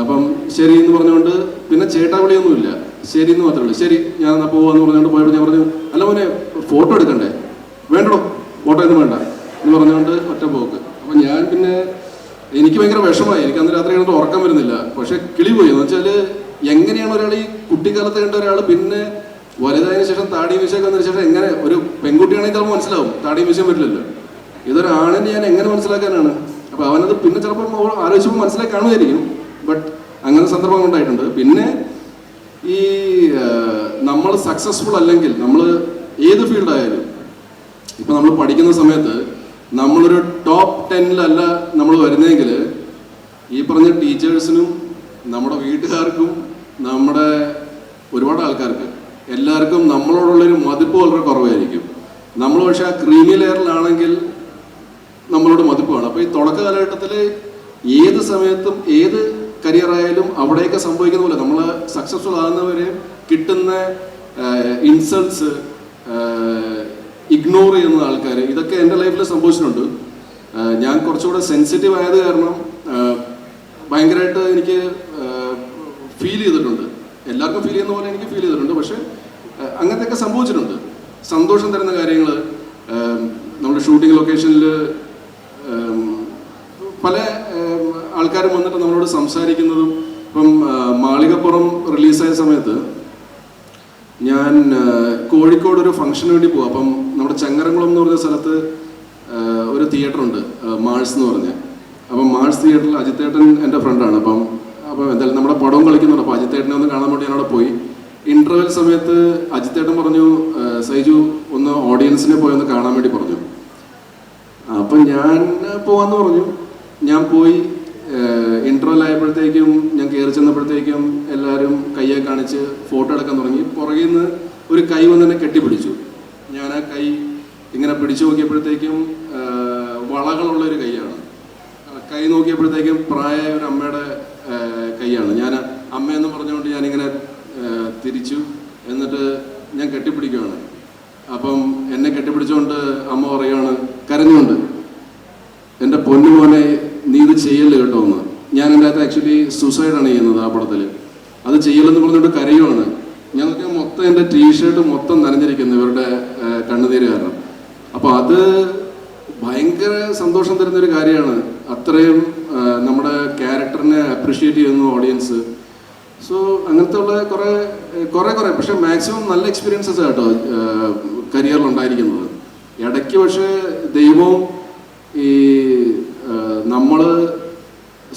അപ്പം ശരി എന്ന് പറഞ്ഞുകൊണ്ട് പിന്നെ ചേട്ടാ വിളിയൊന്നുമില്ല, ശരി എന്ന് മാത്രമേ ഉള്ളൂ. ശരി ഞാൻ എന്നാൽ പോവാന്ന് പറഞ്ഞുകൊണ്ട് പോയപ്പോൾ ഞാൻ പറഞ്ഞു അല്ല മോനെ ഫോട്ടോ എടുക്കണ്ടേ? വേണ്ടോ, ഫോട്ടോ ഒന്നും വേണ്ട എന്ന് പറഞ്ഞുകൊണ്ട് ഒറ്റ പോക്ക്. അപ്പം ഞാൻ പിന്നെ എനിക്ക് ഭയങ്കര വിഷമമായി, എനിക്ക് അന്ന് രാത്രി കണ്ടിട്ട് ഉറക്കം വരുന്നില്ല. പക്ഷെ കിളി പോയി എന്ന് വെച്ചാൽ എങ്ങനെയാണ് ഒരാൾ ഈ കുട്ടിക്കാലത്ത് കണ്ട ഒരാൾ പിന്നെ വലുതായതിനു ശേഷം താടി മീശയൊക്കെ വന്നതിന് ശേഷം എങ്ങനെ ഒരു പെൺകുട്ടിയാണെങ്കിൽ ചിലപ്പോൾ മനസ്സിലാവും, താടി മീശയും പറ്റില്ലല്ലോ. ഇതൊരാണിനെ ഞാൻ എങ്ങനെ മനസ്സിലാക്കാനാണ്? അപ്പോൾ അവനത് പിന്നെ ചിലപ്പോൾ ആലോചിച്ചപ്പോൾ മനസ്സിലാക്കി കാണുമായിരിക്കും. ബട്ട് അങ്ങനെ സന്ദർഭം ഉണ്ടായിട്ടുണ്ട്. പിന്നെ ഈ നമ്മൾ സക്സസ്ഫുൾ അല്ലെങ്കിൽ നമ്മൾ ഏത് ഫീൽഡായാലും, ഇപ്പം നമ്മൾ പഠിക്കുന്ന സമയത്ത് നമ്മളൊരു ടോപ്പ് 10-ലല്ല നമ്മൾ വരുന്നതെങ്കിൽ ഈ പറഞ്ഞ ടീച്ചേഴ്സിനും നമ്മുടെ വീട്ടുകാർക്കും നമ്മുടെ ഒരുപാട് ആൾക്കാർക്ക് എല്ലാവർക്കും നമ്മളോടുള്ളൊരു മതിപ്പ് വളരെ കുറവായിരിക്കും. നമ്മൾ പക്ഷേ ആ ക്രീമി ലെയറിലാണെങ്കിൽ നമ്മളോട് മതിപ്പാണ്. അപ്പോൾ ഈ തുടക്ക കാലഘട്ടത്തിൽ ഏത് സമയത്തും ഏത് കരിയർ ആയാലും അവിടെയൊക്കെ സംഭവിക്കുന്ന പോലെ നമ്മൾ സക്സസ്ഫുൾ ആകുന്നവരെ കിട്ടുന്ന ഇൻസൾട്ട്സ്, ഇഗ്നോർ ചെയ്യുന്ന ആൾക്കാർ, ഇതൊക്കെ എൻ്റെ ലൈഫിൽ സംഭവിച്ചിട്ടുണ്ട്. ഞാൻ കുറച്ചുകൂടെ സെൻസിറ്റീവ് ആയത് കാരണം ഭയങ്കരമായിട്ട് എനിക്ക് ഫീൽ ചെയ്തിട്ടുണ്ട്. എല്ലാവർക്കും ഫീൽ ചെയ്യുന്ന പോലെ എനിക്ക് ഫീൽ ചെയ്തിട്ടുണ്ട്. പക്ഷേ അങ്ങനത്തെയൊക്കെ സംഭവിച്ചിട്ടുണ്ട്. സന്തോഷം തരുന്ന കാര്യങ്ങൾ, നമ്മുടെ ഷൂട്ടിംഗ് ലൊക്കേഷനിൽ പല ആൾക്കാരും വന്നിട്ട് നമ്മളോട് സംസാരിക്കുന്നതും. ഇപ്പം മാളികപ്പുറം റിലീസായ സമയത്ത് ഞാൻ കോഴിക്കോട് ഒരു ഫംഗ്ഷന് വേണ്ടി പോകും. അപ്പം നമ്മുടെ ചങ്ങരംകുളം എന്ന് പറഞ്ഞ സ്ഥലത്ത് ഒരു തിയേറ്ററുണ്ട്, മാൾസ് എന്ന് പറഞ്ഞ. അപ്പം മാൾസ് തിയേറ്ററിൽ അജിത്തേട്ടൻ എൻ്റെ ഫ്രണ്ടാണ്. അപ്പം എന്തായാലും നമ്മുടെ പടവും കളിക്കുന്നുണ്ട്. അപ്പോൾ അജിത്തേട്ടനെ ഒന്ന് കാണാൻ വേണ്ടി ഞാനവിടെ പോയി. ഇൻ്റർവെൽ സമയത്ത് അജിത്തേട്ടൻ പറഞ്ഞു, സൈജു ഒന്ന് ഓഡിയൻസിനെ പോയി ഒന്ന് കാണാൻ വേണ്ടി പറഞ്ഞു. അപ്പം ഞാൻ പോവാന്ന് പറഞ്ഞു. ഞാൻ പോയി. ഇൻ്റർവെൽ ആയപ്പോഴത്തേക്കും ഞാൻ കയറി ചെന്നപ്പോഴത്തേക്കും എല്ലാവരും കയ്യെ കാണിച്ച് ഫോട്ടോ എടുക്കാൻ തുടങ്ങി. പുറകിൽ നിന്ന് ഒരു കൈ വന്ന് എന്നെ കെട്ടിപ്പിടിച്ചു. ഞാൻ ആ കൈ ഇങ്ങനെ പിടിച്ചു നോക്കിയപ്പോഴത്തേക്കും വളകളുള്ളൊരു കൈയാണ്. കൈ നോക്കിയപ്പോഴത്തേക്കും പ്രായമായ ഒരു അമ്മയുടെ കൈയാണ്. ഞാൻ അമ്മയെന്ന് പറഞ്ഞുകൊണ്ട് ഞാനിങ്ങനെ തിരിച്ചു. എന്നിട്ട് ഞാൻ കെട്ടിപ്പിടിക്കുകയാണ്. അപ്പം എന്നെ കെട്ടിപ്പിടിച്ചുകൊണ്ട് അമ്മ പറയുകയാണ് കരഞ്ഞുകൊണ്ട്, എൻ്റെ പൊന്നു മോനെ നീ ഇത് ചെയ്യല്ലേ കേട്ടോ എന്ന്. ഞാൻ എൻ്റെ അകത്ത് ആക്ച്വലി സൂസൈഡാണ് ചെയ്യുന്നത് ആ പടത്തിൽ. അത് ചെയ്യലെന്ന് പറഞ്ഞുകൊണ്ട് കരയുവാണ്. ഞങ്ങൾക്ക് മൊത്തം എൻ്റെ ടീഷർട്ട് മൊത്തം നനഞ്ഞിരിക്കുന്നു ഇവരുടെ കണ്ണുനീര് കാരണം. അപ്പോൾ അത് ഭയങ്കര സന്തോഷം തരുന്നൊരു കാര്യമാണ്. അത്രയും നമ്മുടെ ക്യാരക്ടറിനെ അപ്രിഷ്യേറ്റ് ചെയ്യുന്നു ഓഡിയൻസ്. സോ അങ്ങനത്തെ ഉള്ള കുറേ പക്ഷേ മാക്സിമം നല്ല എക്സ്പീരിയൻസസ് കേട്ടോ കരിയറിൽ ഉണ്ടായിരിക്കുന്നത്. ഇടയ്ക്ക് പക്ഷേ ദൈവവും ഈ നമ്മൾ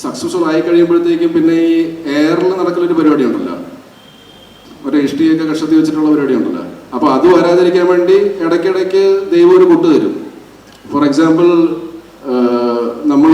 സക്സസ്ഫുൾ ആയി കഴിയുമ്പോഴത്തേക്കും പിന്നെ ഈ എയറിൽ നടക്കലൊരു പരിപാടി ഉണ്ടല്ലോ, ഒരു ഇഷ്ടിയൊക്കെ കഷത്തി വെച്ചിട്ടുള്ള പരിപാടി ഉണ്ടല്ലോ. അപ്പോൾ അത് വരാതിരിക്കാൻ വേണ്ടി ഇടയ്ക്കിടയ്ക്ക് ദൈവം ഒരു കൂട്ട് തരും. ഫോർ എക്സാമ്പിൾ നമ്മൾ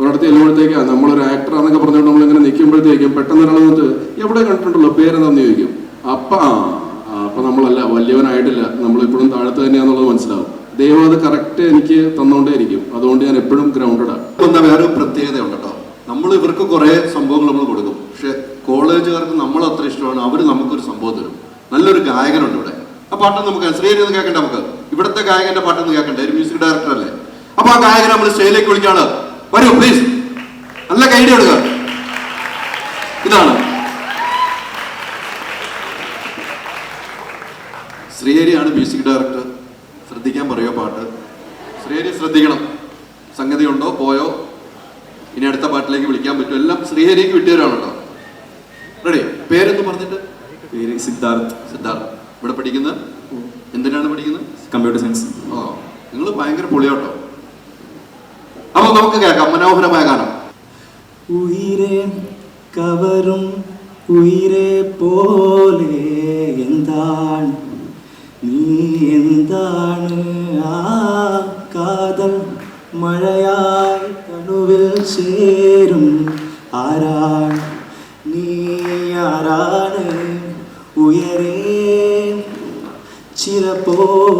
ഒരിടത്ത് ചെല്ലുമ്പോഴത്തേക്കാണ് നമ്മളൊരു ആക്ടറാന്നൊക്കെ പറഞ്ഞുകൊണ്ട് നമ്മളിങ്ങനെ നിൽക്കുമ്പോഴത്തേക്കും പെട്ടെന്ന് ഒരാൾ വന്നിട്ട് എവിടെ കണ്ടിട്ടുണ്ടല്ലോ പേരെന്താന്ന് ചോദിക്കും. അപ്പം നമ്മളല്ല, വലിയവനായിട്ടില്ല, നമ്മളിപ്പോഴും താഴത്ത് തന്നെയാണെന്നുള്ളത് മനസ്സിലാവും. ദൈവം അത് കറക്റ്റ് എനിക്ക് തന്നുകൊണ്ടേ ഇരിക്കും. അതുകൊണ്ട് ഞാൻ എപ്പോഴും ഗ്രൗണ്ടഡാണ്. എന്നാൽ വേറെ പ്രത്യേകതയുണ്ട് കേട്ടോ. നമ്മൾ ഇവർക്ക് കുറേ സംഭവങ്ങൾ നമ്മൾ കൊടുക്കും. പക്ഷെ കോളേജുകാർക്ക് നമ്മൾ അത്ര ഇഷ്ടമാണ്, അവർ നമുക്കൊരു സംഭവം തരും. നല്ലൊരു ഗായകനുണ്ട് ഇവിടെ. ആ പാട്ടൊന്ന് നമുക്ക് ശ്രീഹരി ഒന്ന് കേൾക്കണ്ടേ? നമുക്ക് ഇവിടുത്തെ ഗായകന്റെ പാട്ടൊന്ന് കേൾക്കണ്ടേ? ഒരു മ്യൂസിക് ഡയറക്ടർ അല്ലേ. അപ്പൊ ആ ഗായകനെ നമ്മൾ സ്റ്റേജിലേക്ക് വിളിക്കാണ്. വരൂ പ്ലീസ്, നല്ല കൈഡി കൊടുക്കുക. ഇതാണ് ശ്രീഹരിയാണ് മ്യൂസിക് ഡയറക്ടർ. ശ്രദ്ധിക്കാൻ പറയുമോ പാട്ട്? ശ്രീഹരി ശ്രദ്ധിക്കണം. സംഗതി ഉണ്ടോ പോയോ? ഇനി അടുത്ത പാട്ടിലേക്ക് വിളിക്കാൻ പറ്റും. എല്ലാം ശ്രീഹരിക്ക് വിട്ടുതരാണ് കേട്ടോ. റെഡി? പേരെന്ന് പറഞ്ഞിട്ട്? പേര് സിദ്ധാർത്ഥ്. സിദ്ധാർത്ഥ്. ഇവിടെ പഠിക്കുന്നത് എന്തിനാണ് പഠിക്കുന്നത്? Computer science. നിങ്ങൾ ഭയങ്കര പൊളിയാട്ടോ. അപ്പൊ നമുക്ക് കേൾക്കാം മനോഹരമായ ഗാനം. ഉയിരേ കവരും ഉയിരേ പോലെ എന്താണ് നീ, എന്താണ് ആ കാതൽ മഴയായി തണുവിൽ ചേരും ആരാണ് നീ, ആരാണ് ഉയരേ ചിലപ്പോൾ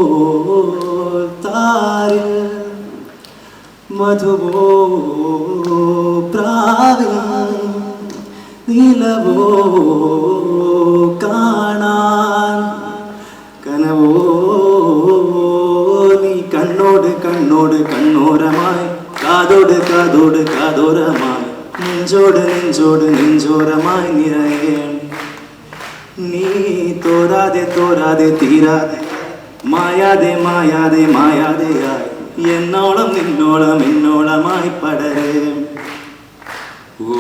താരിൽ മധുവോ പ്രാവിൽ നിലവോ കാണാൻ കനവോ നീ കണ്ണോട് കണ്ണോട് കണ്ണോരമായി കാതോട് കാതോട് കാതോരമായി നെഞ്ചോട് നെഞ്ചോട് നെഞ്ചോരമായി നിറയേ നീ തോരാതെ തോരാതെ തീരാതെ മായാതെ മായാതെ മായാതെയായി എന്നോളം നിന്നോളം എന്നോളമായി പടരേ na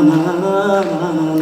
na na na